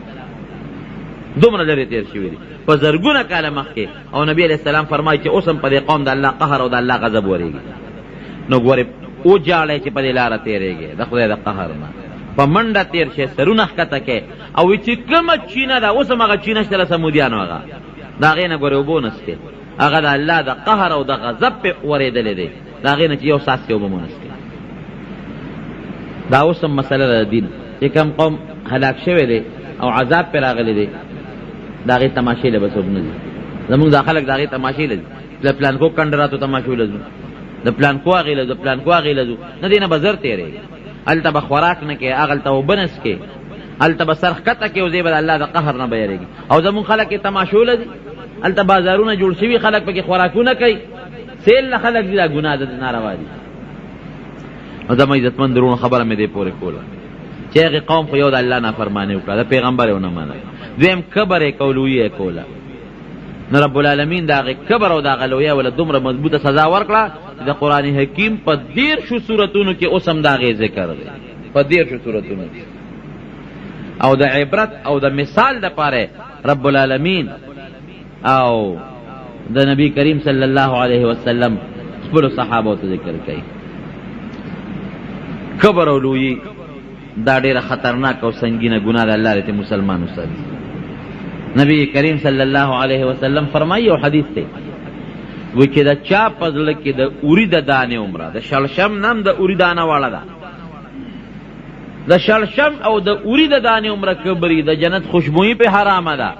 [SPEAKER 1] دومره لرې تیر شوی دی په زرګونه کاله مخکې. او نبی علیه السلام فرمایي چې اوس هم په دې قوم د الله قهر او د الله غضب ورېږي. نو ګورې وجاړئ چې په دې لاره تېرېږي د خدای د قهر نه، په منډه تیر شي، سرونه ښکته کې، او چې کومه چینه ده اوس هم هغه چینه شته له سمودیانو، هغه د هغې نه ګورې اوبه ونسکې، هغه د الله د قهر او د غضب پې ورېدلی دی، د هغې نه چې یو څاڅکې اوبه ونسکې. دا اوس هم مسله ده د دین، چې کوم قوم هلاک شوی دی او عذاب پې راغلی دی، د هغې تماشې له به څوک نه ځي. زمونږ دا خلک د هغې تماشې له ځي، د پلانکو کنډراتو تماشو له ځو، د پلانکو هغې له ځو، پلانکو هغې له ځو، نه دې نه به زر تېرېږي. هلته به خوراک نه کې، هغلته اوبه نه څکې، هلته به سر ښکته کې، او دی به د الله د قهر نه به یېرېږي. او زمونږ خلک یې تماشو له ځي، هلته بازارونه جوړ شوي، خلک پکې خوراکونه کوي، سیل نه خلک دي، دا ګناه ده، ناروا دي. او زما عزتمند درونو خبره مې دې پورې کوله چې هغې قوم خو یو د الله نافرماني وکړه، د پیغمبر یې ونه منله، دویم کبر یې کولویي یې کوله. نو رب العالمین د هغې کبر او د هغه لویه وله دومره مضبوطه سزا ورکړه چې د قرآن حکیم په 13 سورتونو کې اوس هم د هغې ذکر دی، په 13 سورتونو کې. او د عبرت او د مثال دپاره رب العالمین او د نبی کریم صلی الله علیه وسلم خپلو صحابو ته ذکر کوي. کبر او لویي دا ډیره خطرناک او سنگینه ګناه ده، الله دې مسلمان وساتي. نبی کریم صلی الله علیه وسلم فرمایي او حدیث دی وی چې د چا په زړه کې د اوري د دانې عمره، د شلشم نم د اوري دانه واړه ده، د شلشم او د اوري د دانې عمره کبري، د جنت خوشبویي په حرامه ده،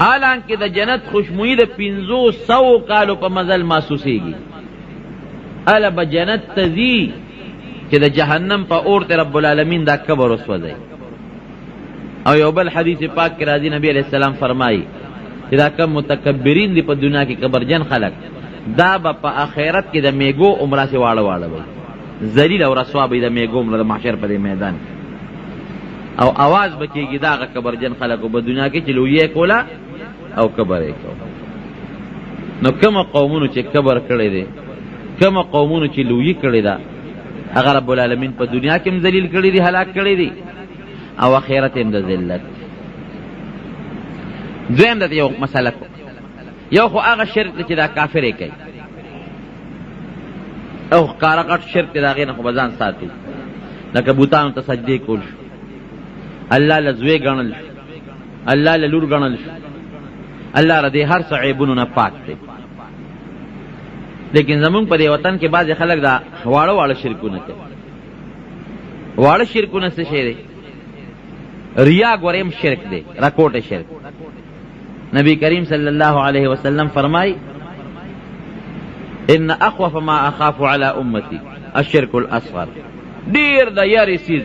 [SPEAKER 1] حالانکه د جنت خوشبویي د 500 کالو په مزل محسوسېږي. اله به جنت ته ځي چې د جهنم په اور ته رب العالمین دا کبر وسوځي. او یو بل حدیث پاک کې راځي، نبی علیہ السلام فرمایي چې دا کم متکبرین دی په دنیا کې کبرجن خلق، دا به په آخرت کې د میګو عمره سي واړه واړه وي، ذلیل او رسوا به د میګو عمره د محشر په میدان، او आवाज به کېږي دا کبرجن خلقو په دنیا کې چې لوی کولا او کبر یې کو. نو کوم قومونو چې کبر کړی دی، کوم قومونو چې لوی کړی دا، هغه رب العالمین په دنیا کې هم ذلیل کړی دی، هلاک کړی دی، او آخرت هم د ذلت. دویم د یو مسله کو، یو خو هغه شرک چې دا کافر یې کوي، او ښکاره غټ شرک دی، د هغې نه خو به ځان ساتي، لکه بوتانو ته سجدې کول شو، الله له زوی ګڼل شو، الله له لور ګڼل شو، الله را دې هر څه عیبونو نه پاک دی. لیکن زمونږ په دې وطن کې بعضې خلک دا واړه واړه شرکونه کوي. واړه شرکونه څه شی دی؟ ریا ګوریم شرک دی، راکوټه شرک. نبی کریم صلی الله علیه وسلم فرمای ان اخوف ما اخاف على امتی الشرك الاصغر، ډیر د یاري سیز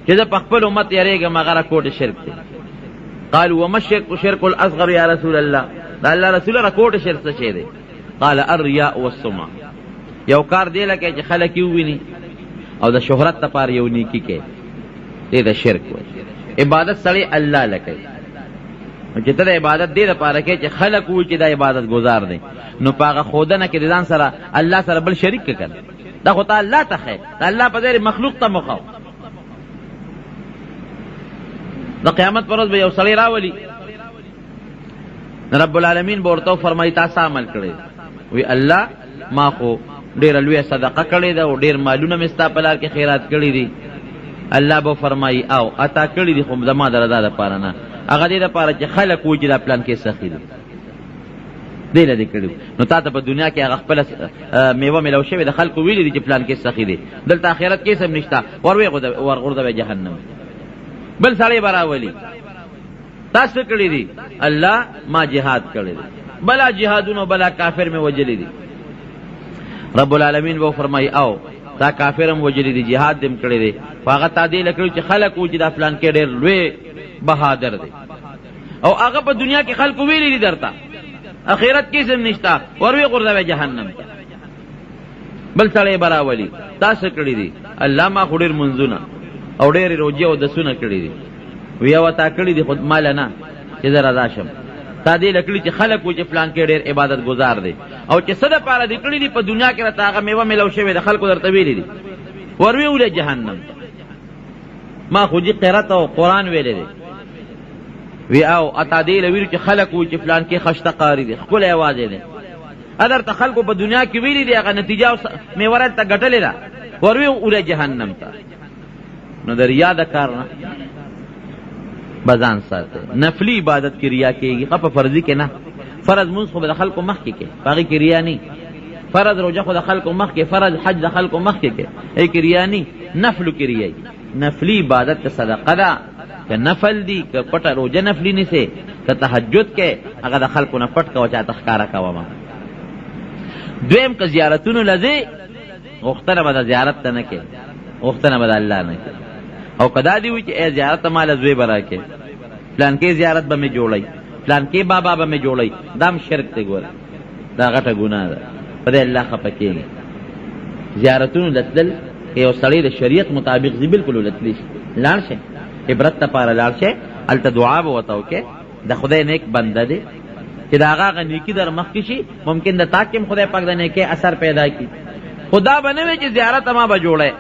[SPEAKER 1] چې د خپل امت یریږم هغه راکوټه شرک دی. قالوا وما الشرك الاصغر یا رسول الله؟ دا الله رسول راکوټه شرک څه شی دی؟ قال الرياء والسمعه، یو کار دی لکه چې خلک یې وویني او د شهرت لپاره یو نیکي کوي، دې د شرک وایي. عبادت سړی الله لکه، چې ته د عبادت دې لپاره کوي چې خلک وایي چې دا عبادت ګزار دی، نو په هغه ښودنه کې د ځان سره الله سره بل شریک کړه، دا خو ته الله ته ښیې، د الله په ځای مخلوق ته مه ښو. د قیامت پر ورځ به یو سړی راولي، رب العالمین به ورته فرمایي تاسو عمل کړی؟ وی الله ما خو ډیره لویه صدقه کړې ده او ډیر مالونه مې ستا په لار کې خیرات کړي دي. الله به فرمایي او اتا کړي دي خو زما د رضا دپاره نه، هغه دې دپاره چې خلک وایي چې دا پلان کې سخي دی، دې نه دې کړي. نو تا ته په دنیا کې هغه خپله میوه میلو شوې د خلکو ویلي دي چې پلان کې سخي دی، دلته آخرت کې هم نشته، ورغورځوی جهنم. بل سړی به راولي تاسو کړي دي؟ الله ما جهاد کړی دی، بلا جهادونو بلا کافر مې وجلی دي. رب العالمین به فرمایي او دا کافر هم وجلی دي، جهاد دې هم کړی دی، خو هغه تا دې لکړي چې خلک وایي چې دا پلان کې ډېر لوی بهادر دی، او هغه په دنیا کې خلکو ویلي دي درته، آخرت کې هم نشته، وروي غورځوی جهنم. بل سړی به راولي تاسو کړي دي؟ الله ما خو ډېر منځونه او ډېرې روجې او دسونه کړي دي. وی یو تا کړي دي خو مال نه، چې زه رضا شم. تا دې لکړي چې خلک و چې فلان کې ډېر عبادت گزار دی او چې څه دپاره دې کړي دي په دنیا کې راته هغه میوه میلو شوې د خلکو درته ویلي دي وروي وله جهنم. ما خو جي قرات او قرآن ویلې دی وی او اتا دې لویل چې خلک و چې فلان کې خشته قاری دي خپل आवाज دی اگر ته خلکو په دنیا کې ویلي دي هغه نتیجه میوه ته ګټلې ده وروي وله جهنم ته. نو در یاد کار نه بزان ساته نفلی عبادت کی ریا کیږي خو په فرضی کې نه. فرض منځ خو د خلکو مخ کې باقي کې ریا نه. فرض روزه خو د خلکو مخ کې فرض حج د خلکو مخ کې ای کې ریا نه. نفل کې ریا نفلی عبادت ته صدقه ده که نفل دی که پټه روزه نفلی نه سي که تهجد کې هغه د خلکو نه پټ کا چا تخکارا کا وما. دویم که زیارتونو لذي وختنه به زیارت ته نه کې وختنه به الله نه کې او کدا دی وی چې ای زیارت مال زوی برا کې پلان کې زیارت به می جوړی پلان کې بابا به می جوړی دام شرک ته ګور دا غټه ګناه ده په دې الله خپکیږي. زیارتونو لتل یو سړی د شریعت مطابق دی بالکل لتلی لاړ شي عبرت ته پاره لاړ شي الته دعا به وتاو کې د خدای نیک بنده دی چې دا هغه نیکی در مخ کې شي ممکن د تاکم خدای پاک د نیکه اثر پیدا کی. خدا بنوي چې زیارت ما به جوړه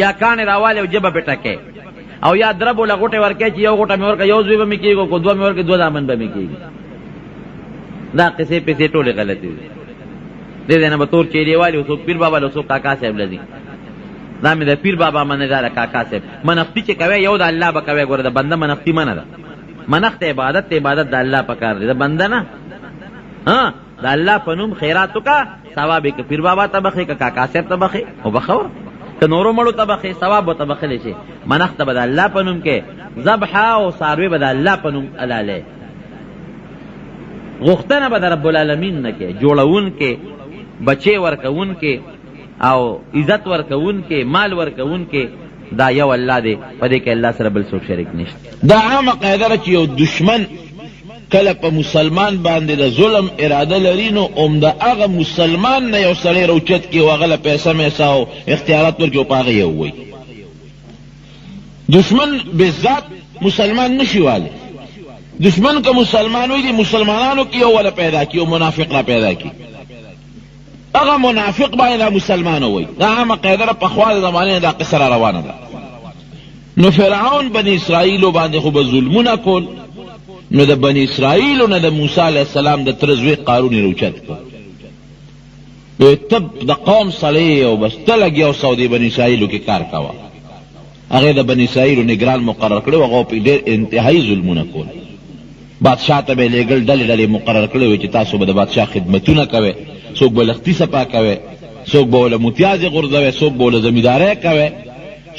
[SPEAKER 1] یا کان راواله او جبه پټکه او یا درب ولا غټه ورکه چې یو غټه مې ورکه یو زوی به مې کیږي کو دوه مې ورکه دوه دامن به مې کیږي. دا قصې په دې ټوله غلطي دي. دې نه به تور چيري والی او پیر بابا له سو کاکا صاحب لذي دا مې د پیر بابا منه دا کاکا صاحب منافتی چې کوي یو د الله به کوي ګوره د بنده منافتی منه ده. منخت عبادت د الله پکار دي د بنده نه. ها د الله پنوم خیراتو کا ثواب کې پیر بابا تبخه کا کاکا صاحب تبخه او بخور که نورو مړو تبخه ثواب تبخه لشي. منخت به د الله پنوم کې ذبح او ساروی به د الله پنوم الاله غختنه به د رب العالمین نه کې جوړون کې بچي ورکون کې او عزت ورکون کې مال ورکون کې دا یو الله دی په دې کې الله سره بل څوک شریک نشته.
[SPEAKER 2] دا عامه قاعده چې یو دشمن کله په مسلمان باندې د ظلم اراده لري نو عمده هغه مسلمان نه یو سړی روچت کې وغله پیسې میسا او اختیارات ورکړي او پاغه یو وي. دشمن به ذات مسلمان نشي والی. دشمن که مسلمان وي دي مسلمانانو کې یو ولا پیدا کی او منافق را پیدا کی هغه منافق باندې مسلمان وي. دا عامه قاعده په خواله زمانه دا قصه روانه ده. نو فرعون بني اسرائیل باندې خو ظلمونه کول نو د بني اسرائیل نه د موسی علیه السلام د ترزوی قارون روچت کو تب د قوم صلی او بس تلګي او سعودي بني اسرائیل کې کار کاوه. هغه د بني اسرائیل نگران مقرر کړو هغه په ډېر انتهایی ظلمونه کول. بادشاہ ته به لېګل ډلې مقرر کړو چې تاسو به د بادشاہ خدمتونه کوئ څوک به لختی صفا کوي څوک به له متیاز غورځوي څوک به له زمیندارۍ کوي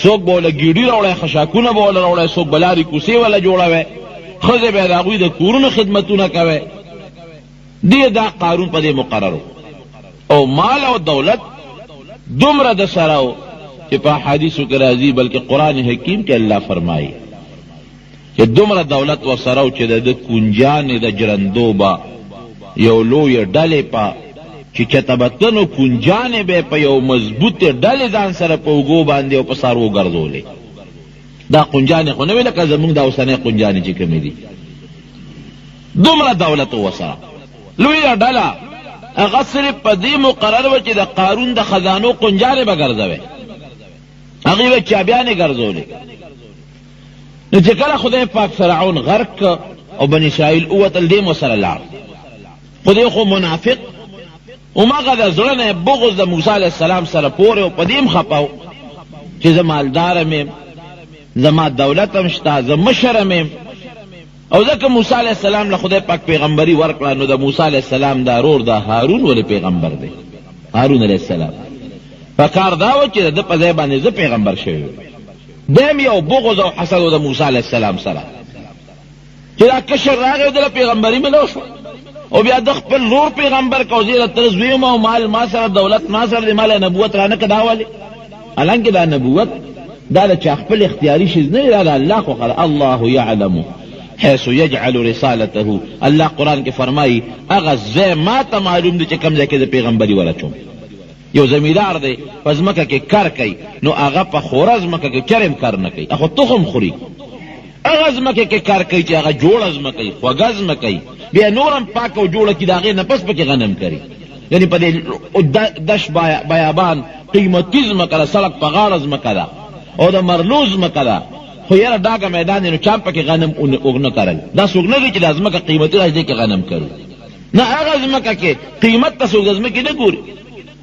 [SPEAKER 2] څوک به له ګیډي راوړي خشاکونه به له راوړي څوک بلاري کوسي ولا جوړوي خزه به راغوي د کورونو خدمتونه کوي. دې دا قارون په دې مقررو او مال او دولت دومره د سره چې په حدیثو کې راځي بلکې قران حکیم کې الله فرمایي چې دومره دولت و سره چې د کونجان د جرندوبا یو لوی ډلې په چې چتبتنو کنجانې به په یو مضبوط ډلې ځان سره په اوږو باندې او په سارو ګرځولې. دا کنجانې خو نه وي لکه زمونږ د اوسنۍ کنجانې چې کومې دي. دومره دولت وسره لویه ډله هغه صرف په دې مقرر وه چې د قارون د خزانو کنجانې به ګرځوي هغې به چابیانې ګرځولې. نو چې کله خدای پاک فرعون غرق او بني اسرائیل ووتل دې مو سره لاړ. خدای خو منافق ومغه د زړه نه بغض د موسی علیه السلام سره پورې او په دې هم خپه چې زه مالداره یم زما دولت هم شته زه مشر یم او ځکه موسی علیه السلام له خدای پاک پیغمبري ورکړه نو د موسی علیه السلام د ورور د هارون ولې پیغمبر دی هارون علیه السلام پکار دا و چې د په ځای باندې زه پیغمبر شوی دیم یو بغض او حسد د موسی علیه السلام سره چې دا کشر راغی او د پیغمبري ملو شو او بیا د خپل لور پیغمبر کو زیره ترزوی او مال ما سره دولت ما سره مال نبوت رانه کداواله الانکه دا نبوت دا د خپل اختیاري شیز نه دا الله خو خلق الله يعلم حيث يجعل رسالته. الله قرآن کې فرمایي هغه ځای ما ته معلوم دی چې کوم ځای کې د پیغمبري ورچوم. یو زمیندار دی په ځمکه کې کار کوي نو هغه په خوره ځمکه کې چرم کار نه کوي هغه تخم خوري هغه ځمکه کې کار کوي چې هغه جوړه ځمکه وي، خوږه ځمکه وي، بیا نورم پاکه او جوړه کړي، د هغې نه پس پکې غنم کري. یعنې په دې دش بیابان قیمتي ځمکه ده، سړک په غاړه ځمکه ده او د مرلو ځمکه ده، خو یاره ډاګه میدان دی نو چا پکې غنم ونه کرل. دا څوک نه کوي چې دا ځمکه قیمتي ده دې کې غنم کوي، نه هغه ځمکه کې قیمت ته څوک د ځمکې نه ګوري.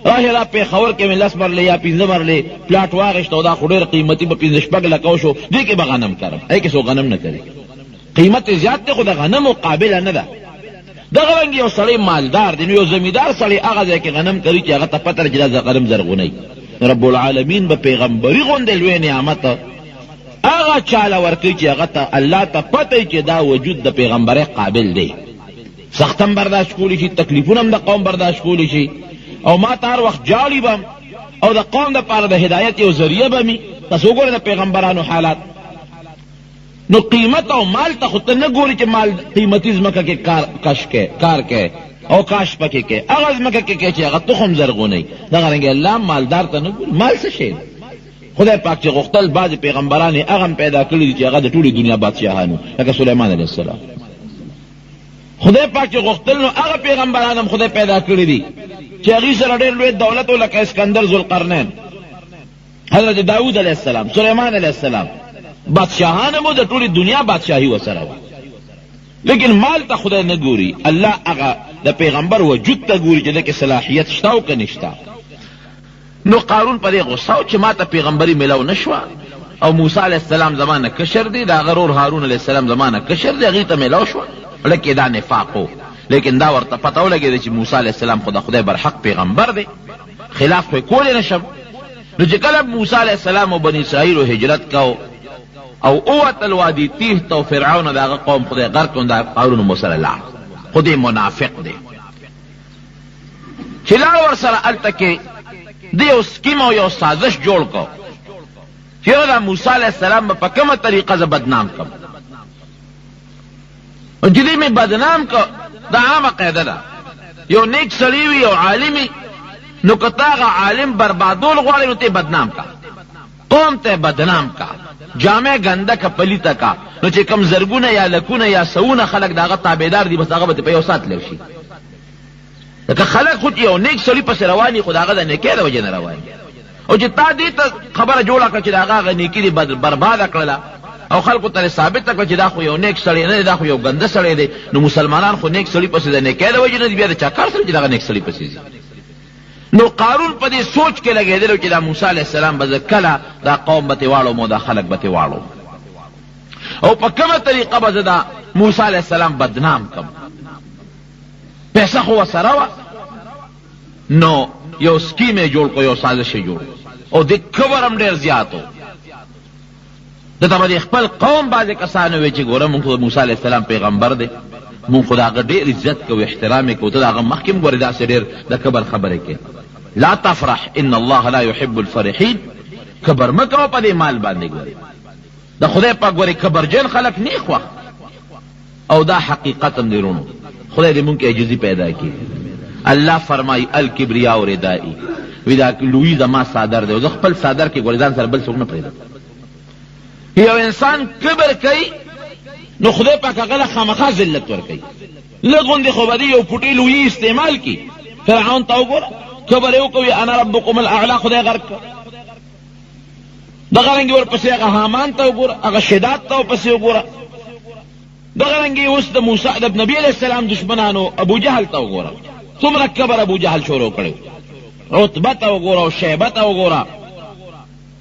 [SPEAKER 2] راشه دا پېښور کې مې 10 مرلې یا 15 مرلې پلاټ واخېسته او دا خو ډېر قیمتي به 15-16 لکه شو، دې کې به غنم کرم. هغې کې څوک غنم نه کوي، قیمت زیات دی خو د غنمو قابله نه ده. دغه رنګ یو سړی مالدار دی، نو یو زمیندار سړی هغه ځای کې غنم کوي چې هغه ته پته ده چې دا غنم زرغونی. رب العالمین به پیغمبري غوندې لوی نعمت هغه چاله ورکوي چې هغه ته الله ته پته چې دا وجود د پیغمبرۍ قابل دی. سختم برداشت کولی شي، تکلیفونه هم د قوم برداشت کولی شي، او ما ته هر وخت جاړي بم او د قوم دپاره د هدایت یو ذریعه به مي. تاسو وګورئ د پیغمبرانو حالات. نو قیمت او مال ته خو ته نه ګوري چې مال قیمتي ځمکه کې کار کوي او کاش پکې کوي، هغه ځمکه کې کوي چې هغه تخم زرغونی. دغه رنګې الله مالدار ته نه ګوري. مال څه شی دی؟ خدای پاک چې غوښتل بعضې پیغمبران یې هغه هم پیدا کړي دي چې هغه د ټولې دنیا بادشاهانو، لکه سلیمان علیه السلام. خدای پاک چې غوښتل نو هغه پیغمبران هم خدای پیدا کړي دي چې هغې سره ډېر لوی دولت و، لکه اسکندر ذوالقرنین، حضرت داود علیه السلام، سلیمان علیه السلام. بادشاهان مو د ټولې دنیا بادشاهي ورسره وه، لیکن مال ته خدای نه ګوري. الله هغه د پیغمبر وجود ته ګوري چې دکې صلاحیت شته او که نشته. نو قارون په دې غصه و چې ما ته پیغمبري میلاو نه شوه، او موسی علیه السلام زمانه کشر دی، د هغه ورور هارون علیه السلام زمانه کشر دی، هغې ته میلاو شوه. لکه دا نفاق و، لیکن دا ورته پته ولګېده چې موسی علیه السلام خو د خدای برحق پیغمبر دی، خلاف خو یې کولی نه شم. نو چې کله موسی علیه السلام و بني اسرائیلو هجرت کو او اوتل وادي تیه ته فرعون د هغه قوم خدای غرق کړ، دا قارون مو سره لاړ. خو دې منافق دی چې لاړ ورسره هلته کې د یو سکیم او یو سازش جوړ کو چې دا موسی علیه السلام به په کومه طریقه زه بدنام کړم. چې دې مې بدنام کړ، دا عامه قاعده ده، یو نیک سړی وي یو عالم وي، نو که ته هغه عالم بربادول غواړې نو ته بدنام کا، قوم ته بدنام کا، جامع گنده کا، پلیته کا. نو چې کم زرګونه یا لکونه یا سونه خلک د هغه تابعدار دي، بس هغه به په یو سات لر شي. لکه خلک خو یو نیک سړي پسې رواني، خو د هغه د نیکۍ د وجې نه رواني، او چې تا دې ته خبره جوړه کړه چې د هغه نیکي دې برباده کړله او خلکو ته ثابته کړه چې دا خو یو نیک سړی نه دی، دا خو یو ګنده سړی دی. نو مسلمانان خو نیک سړي پسې د نیکۍ د وجې نه دي، بیا د چا کار سره چې دغه نیک سړي پسې ځي. نو قارون په دې سوچ کې لګېدلو چې دا موسی علیه السلام به زه کله دا قوم به تې واړوم او دا خلک به تې واړوم، او په کومه طریقه به زه دا موسی علیه السلام بدنام کړم. پیسه خو ورسره وه، نو یو سکیم یې جوړ کړو، یو سازش یې جوړ کړو، او د کبر هم ډېر زیات و. دته به د خپل قوم بعضې کسان وویل چې ګوره مونږ خو موسی علیه السلام پیغمبر دی، مونږ خو د هغه ډېر عزت کوو، احترام یې کوو، ته د هغه مخکې هم ګورې داسې ډېر د کبر خبرې کوې. لا تفرح ان الله لا يحب الفرحين. کبر مه کوه په دې مال باندې. ګورې د خدای پاک ګورې کبرجن خلک نه خوښ، او دا حقیقت هم دی رونو. خدای دې مونږ کې عجزي پیدا کړي. الله فرمایي الکبریاء ردائي، وی دا لوی زما صادر دی، او زه خپل صادر کې ګورې ځان سره بل څوک نه پرېږدم. یو انسان کبر کوي نو خدای پاک هغه له خامخا ذلت ورکوي. لږ غوندې خو به یو پوټی لویي استعمال کړي. فرعون ته وګوره، کبر یې وکوي انا ربکم الاعلی، خدای غرق کړ. دغه رنګې ورپسې هغه حامان ته وګوره، هغه شداد ته ورپسې وګوره. دغه رنګې اوس د موسی د نبي علیه السلام دشمنانو ابو جهل ته وګوره، څومره کبر ابو جهل شروع کړی. عتبه ته وګوره او شیبه ته وګوره،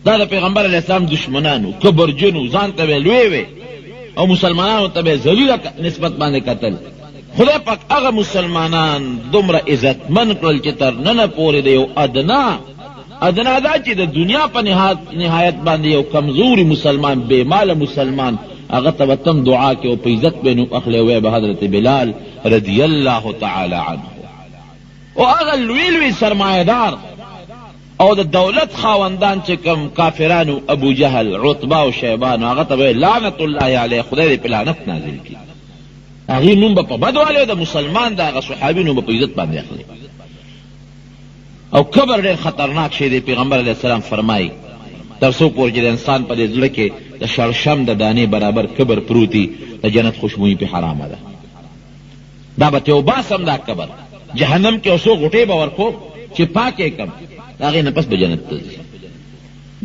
[SPEAKER 2] دا د پیغمبر علیه السلام دشمنانو، کبرجنو، ځان ته به لوی وی او مسلمانانو ته به ذلیله نسبت باندې کتل. خدای پاک هغه مسلمانان دومره عزتمن کړل چې تر ننه پورې د یو ادنا دا چې د دنیا په نهایت باندې یو کمزوري مسلمان، بې ماله مسلمان، هغه ته به تم دعا کې او په عزت به نوم اخلی، وی به حضرت بلال رضی الله تعالی عنه. او هغه لوی سرمایهدار او د دولت خاوندان چې کوم کافرانو، ابو جهل، عتبه او شیبانو، هغه ته به لعنت الله علیه، خدای دې په لعنت نازل کړي. هغې نوم به په بد والی او د مسلمان د هغه صحابي نوم به په عزت باندې اخلي. او کبر ډېر خطرناک شی دی. پیغمبر علیه السلام فرمایي تر څو پورې چې د انسان په دې زړه کې د شړشم د دانې برابر کبر پروتي د جنت خوشبویي پې حرامه ده. دا به توباسم دا کبر جهنم کې اوسو غوټې به ورکوم چې پاک یې کم د هغې نه پس به جنت ته ځي.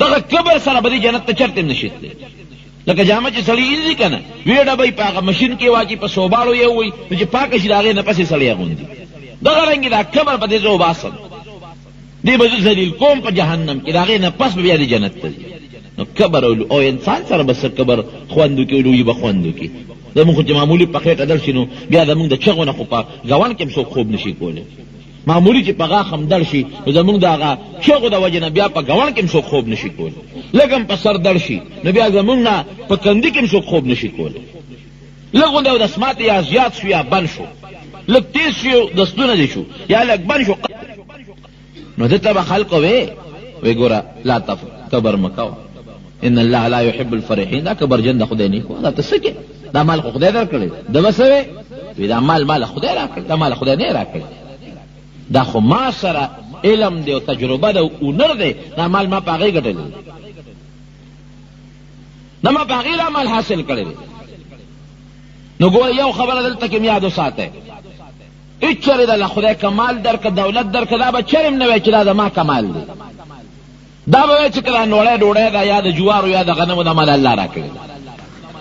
[SPEAKER 2] دغه کبر سره به دې جنت ته چرته هم نشي تللی. لکه جامه چې سړی ایزي که نه ویې ډبی په هغه مشین کې واچي په سوباړو یې ووایي نو چې پاکه شي د هغې نه پس یې سړی اغوندي. دغه رنګې دا کبر به دې زه وباسم دې به زه ذلیل کوم په جهنم کې د هغې نه پس به بیا دې جنت ته ځي. نو کبر او انسان سره به څه کبر خوند وکړي او لویي به خوند وکړي. زمونږ خو چې معمولي په خېټه در شي نو بیا زمونږ د چغو نه خو په ګاون کې هم څوک خوب نشي کولی. معمولی چې په غاښ هم در شي نو زمونږ د هغه چغو د وجې نه بیا په ګاون کې هم څوک خوب نشي کولی. لږ هم په سر در شي نو بیا زمونږ نه په کندي کې هم څوک خوب نشي کولی. لږ غوندې او دسمات یا زیات شو یا بند شو، لږ تیز شو دستونه دې شو یا لږ بند شو، نو دې ته به خلقو وی ګوره لا کبر مه کوه، ان الله لا يحب الفرحین. دا کبرجن د خدای نه کوه، دا ته څه کې دا مال خو خدای در کړی ده به څه وی دا مال خدای را کړی، دا مال خدای نه را کړی، دا خو ما سره علم دی او تجربه ده او هنر دی، دا مال ما په هغې ګټلی دی، نه ما په هغې دا مال حاصل کړی دی. نو ګوره یو خبره دلته کې م یاد وساتئ، هېڅ چېرې دله خدای کمال درکه دولت درکه دا به چېرې م نه وایي چې دا زما کمال دی. دا به وایي چې که دا نوړی ډوډۍ ده یا د جوارو یا د غنمو دا مال الله را کړی دی.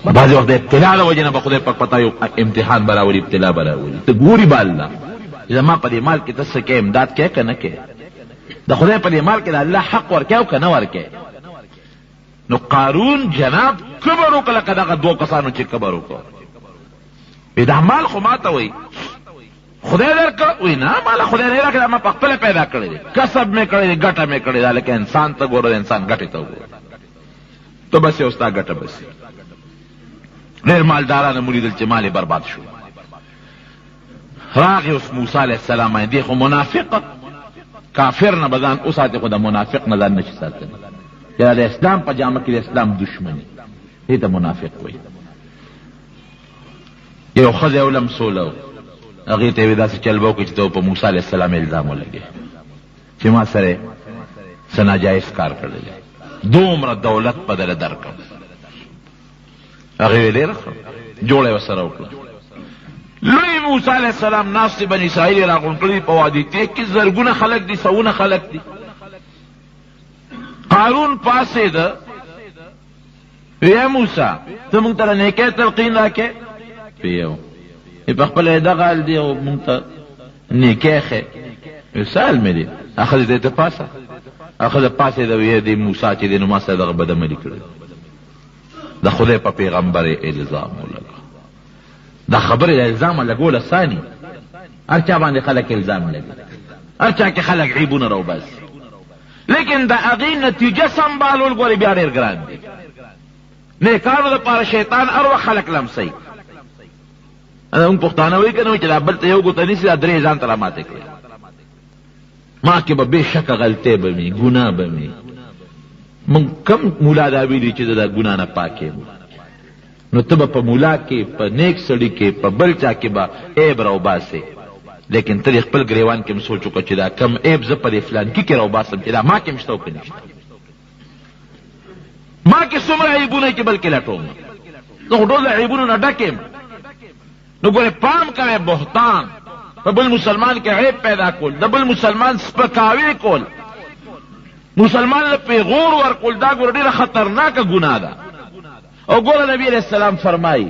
[SPEAKER 2] بعضې وخت د ابتلا د وجې نه به خدای پاک پتا یو امتحان به راولي، ابتلا به راولي، ته ګوري به الله زما په دې مال کې ته څه کې امداد کې که نه کې، د خدای په دې مال کې د الله حق ورکې او که نه ورکې. نو قارون جناب کبر وکړه لکه دغه دوه کسانو چې کبر وکړه، دا مال خو ما ته وایي خدای درکړه، وایي نه ماله خدای نه راکړه، ما په خپله پیدا کړی دی، کسب مې کړی دی، ګټه مې کړې ده. لکه انسان ته ګوره د انسان ګټې ته وګوره، ته بسې او ستا ګټه بسې. ډېر مالدارانه مولیدل چې مال یې برباد شو. راغی اوس موسی علیه السلام باندې دی خو منافق کافر نه به ځان وساتې، خو د منافق نه ځان نشي ساتلی. یا د اسلام په جامه کې د اسلام دشمني، دې ته منافق وایي. یو ښځه یو لمسوله و، هغې ته یې داسې چل به وکړي چې ته په موسی علیه السلام الزام ولګې چې ما سره څه ناجایز کار کړی دی، دومره دولت په دله درکړم. هغې ویې ډېره ښه جوړه یې ورسره وکړه. لوی موسی علیہ السلام ناست بنی اسرائیل راغونډ کړي په وادي تیغ کې زرګونه خلک دي، سوونه خلک دي. قارون پاسېده، وی موسی ته موږ ته نیکۍ تلقین راکې، یو په خپله دغه حال دی او موږ ته نیکۍ ښې. سهل مې دی، ښځې دی ته پاسه، ښځه پاسېده وی دی موسی چې دی نو ما سره دغه بدعملي کړې، د خدای په پیغمبر یې الزام ولګا. دا خبر الزام لګول اساني، هر چا باندې خلک الزام لګي، هر چا کې خلک عیبونه راوباسي، لیکن د هغې نتیجه سنبالول ګورې بیا ډېر ګران دي. نیکانو دپاره شیطان هر وخت خلک لمسوي. موږ پښتانه وایي که نه وایي چې دا بل ته یو ګوته نیسي دا درې ځان ته را ماتې کړي. ما کې به بېشکه غلطۍ به وي، ګناه به وي. موږ کم مولا دا ویلي چې زه د ګناه نه پاک یم. نو ته به په مولا کې، په نیک سړي کې، په بل چا کې به عیب راوباسې، لیکن ته د خپل ګریوان کې م سوچ وکړه چې دا کم عیب زه په دې فلانکي کې راوباسم چې دا ما کې م شته او که نشته. ما کې څومره عیبونه چې بلکې لټوم، زه خو ټول د عیبونو نه ډک یم. نو ګورې پام کوئ، بهتان په بل مسلمان کې عیب پیدا کول، د بل مسلمان سپکاوی کول، مسلمان له پیغور ورکول، دا ګوره ډېره خطرناکه ګناه ده. او ګوره نبی علیہ السلام فرمائی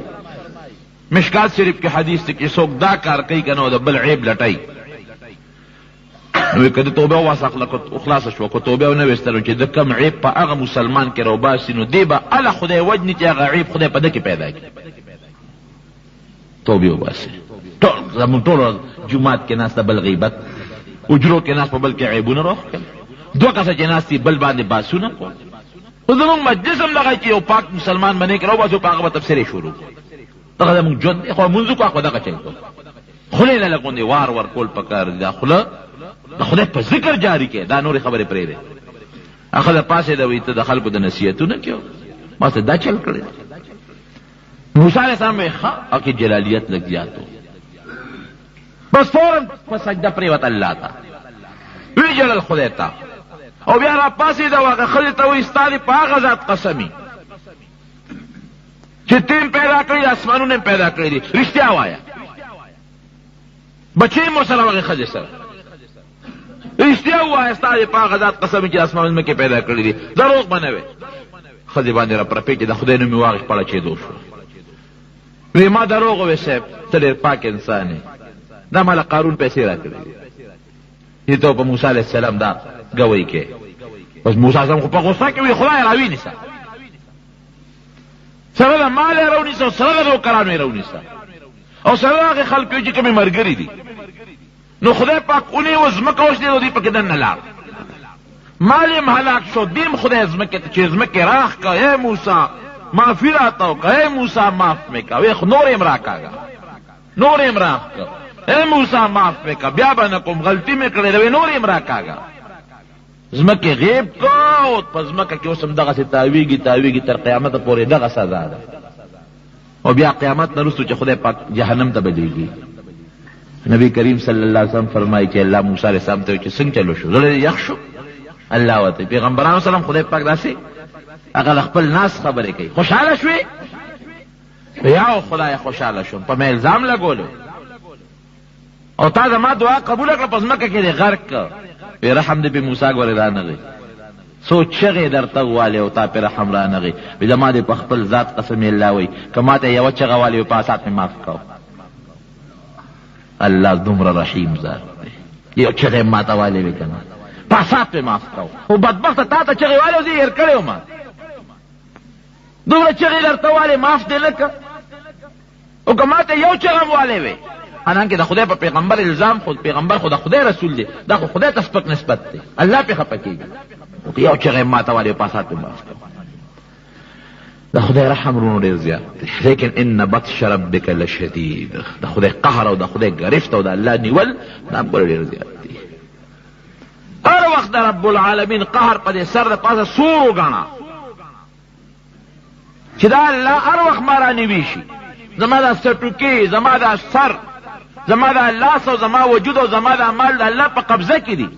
[SPEAKER 2] مشکات شریف کې حدیث ته کې څوک دا کار کوي که نه د بل عیب لټوي، نو که د توبه وواسه خلاصه شوه، که توبه ونه ویستلو چې د کم عیب په هغه مسلمان کې راوباسي، نو دی به هله خدای وجني چې هغه عیب خدای په ده کې پیدا کړي. توبې وباسي. زمونږ ټول جومات کې ناست بل غیبت، اجرو کې ناست په بل کې عیبونه راوښکل، دوه کسه چې ناست بل باندې باسونه کول. خو زمونږ مجلس هم دغه چې یو پاک مسلمان باندې کې راوباسو، په هغه به تفسیر یې شروع کړو. دغه زمونږ ژوند دی، خو لمونځ وکړو خو دغه چل کوو، خولې له لږ غوندې وار ورکول پکار دي. دا خوله د خدای په ذکر جاري کې، دا نورې خبرې پرېږدې. هغه د پاسېده وایي ته د خلکو د نصیحتونه کې ما ته دا چل کړی. موسی علیہ السلام وایي ښه هغې جلالیت لږ زیات و، بس فوراً په سجده پرېوت الله ته، ویې ژړل خدای ته او بیا را پاسې دا هغه ښځې ته وایي ستا دې په هغه ذات قسمي چې تیم پیدا کړی اسمانونه پیدا کړی دي رښتیا وایه بچې مو سره هغې ښځې سره رښتیا ووایه ستا دې په هغه ذات قسمي چې اسمانونه کې پیدا کړی دي دروغ به نه وې ښځې باندې را پرپېچې د خدای نوم یې واغې پړه چېدو شو وی ما دروغ وې صاحب ته ډېر پاک انسان یې دا ما له قارون پیسې را کړې دي ته په موسی علیه السلام دا ګوی کې بس موسی اعظم خو په غوسه کې وي خدای راوینیسه سره د مال یې راونیسه او سره د نوکرانو یې راونیسه او سره د هغې خلکو چې کومې ملګري دي نو خدای پاک ونیو ځمکه وشلېده او دوی پکې دننه لاړ مال یې هلاک شو دیم خدای ځمکې ته چې ځمکې راخ که ای موسی معافي راته وکړه ای موسی معاف مې که وی خو نور یې م راکاږه نور یې م راخ که ای موسی معاف مې که بیا به نه کوم غلطي مې کړې ده وی نور یې م راکاږه ځمکې غیب که او په ځمکه کې اوس هم دغسې تاویږي تر قیامته پورې دغه سزا ده او بیا قیامت نه وروستو چې خدای پاک جهنم ته بدېږي نبی کریم صلی الله علیه وسلم فرمایي چې الله موسی علیه السلام ته چې څنګه چلو شو زړه یخ شو الله ورته پیغمبرانو سلام خدای پاک داسې هغه له خپل ناس خبرې کوي خوشحاله شوې یا خدای خوشحاله شوم په مې الزام لګولو او تا زما دعا قبوله کړه په ځمکه کې دې غرق کړه وی رحم دې په موسی ګورې رانغی څو چغې درته ووالې او تا پې رحم رانغی وی زما دې په خپل ذات قسم الله وی که ما ته یوه چغه والې په اسات مې معاف کو الله دومره رحیم ذات دی یو چغې ما ته والې وی که نه په اسات مې معاف کو خو بدبخته تا ته چغې والې او زه یې هېر کړی وم دومره چغې درته والې معاف دې نه که او که ما ته یو چغه م والې وی حالانکه د خدای په پیغمبر الزام خود پیغمبر خو د خدای رسول دی دا خو خدای ته سپک نسبت دی الله پې خفه کېږي یو چغې ماته والې په اسات پې معاف کړه د خدای رحم رونو ډېر زیات دی لیکن ان بطش ربک لشدید د خدای قهر او د خدای ګرفت او د الله نیول دا بل ډېر زیات دی هر وخت د رب العالمین قهر په دې سر د پاسه سور وګڼه چې دا الله هر وخت ما رانیوي شي زما دا سټوکې زما دا سر زما دا لاس او زما وجود او زما دا مال د الله په قبضه کې دي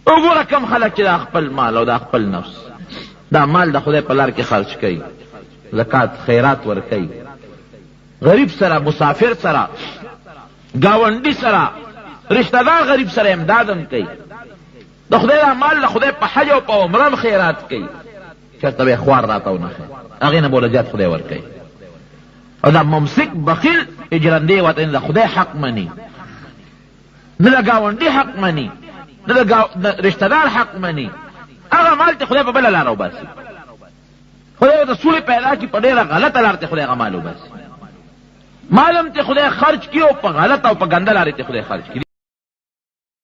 [SPEAKER 2] وګوره کم خلک چې دا خپل مال او دا خپل نفس دا مال د خدای په لار کې خرچ کوي زکات خیرات ورکوي غریب سره مسافر سره ګاونډي سره رشتہ دار غریب سره امدادم کوي د خدای دا مال د خدای په حج او په عمره خیرات کوي چېرته به یې خوار راته ونښی هغې نه بولجات خدای ورکوي او دا ممسک بخیل اجرندې وطن د خدای حق مني نه د ګاونډي حق مني نه د رشتہ دار حق مني هغه مال ته خدای په بله لاره وباسي خدای ورته سولې پیدا کړي په ډېره غلطه لاره ته خدای هغه مال وباسي مال هم ته خدای خرج کړي او په غلطه او په ګنده لارې ته خدای خرج کړي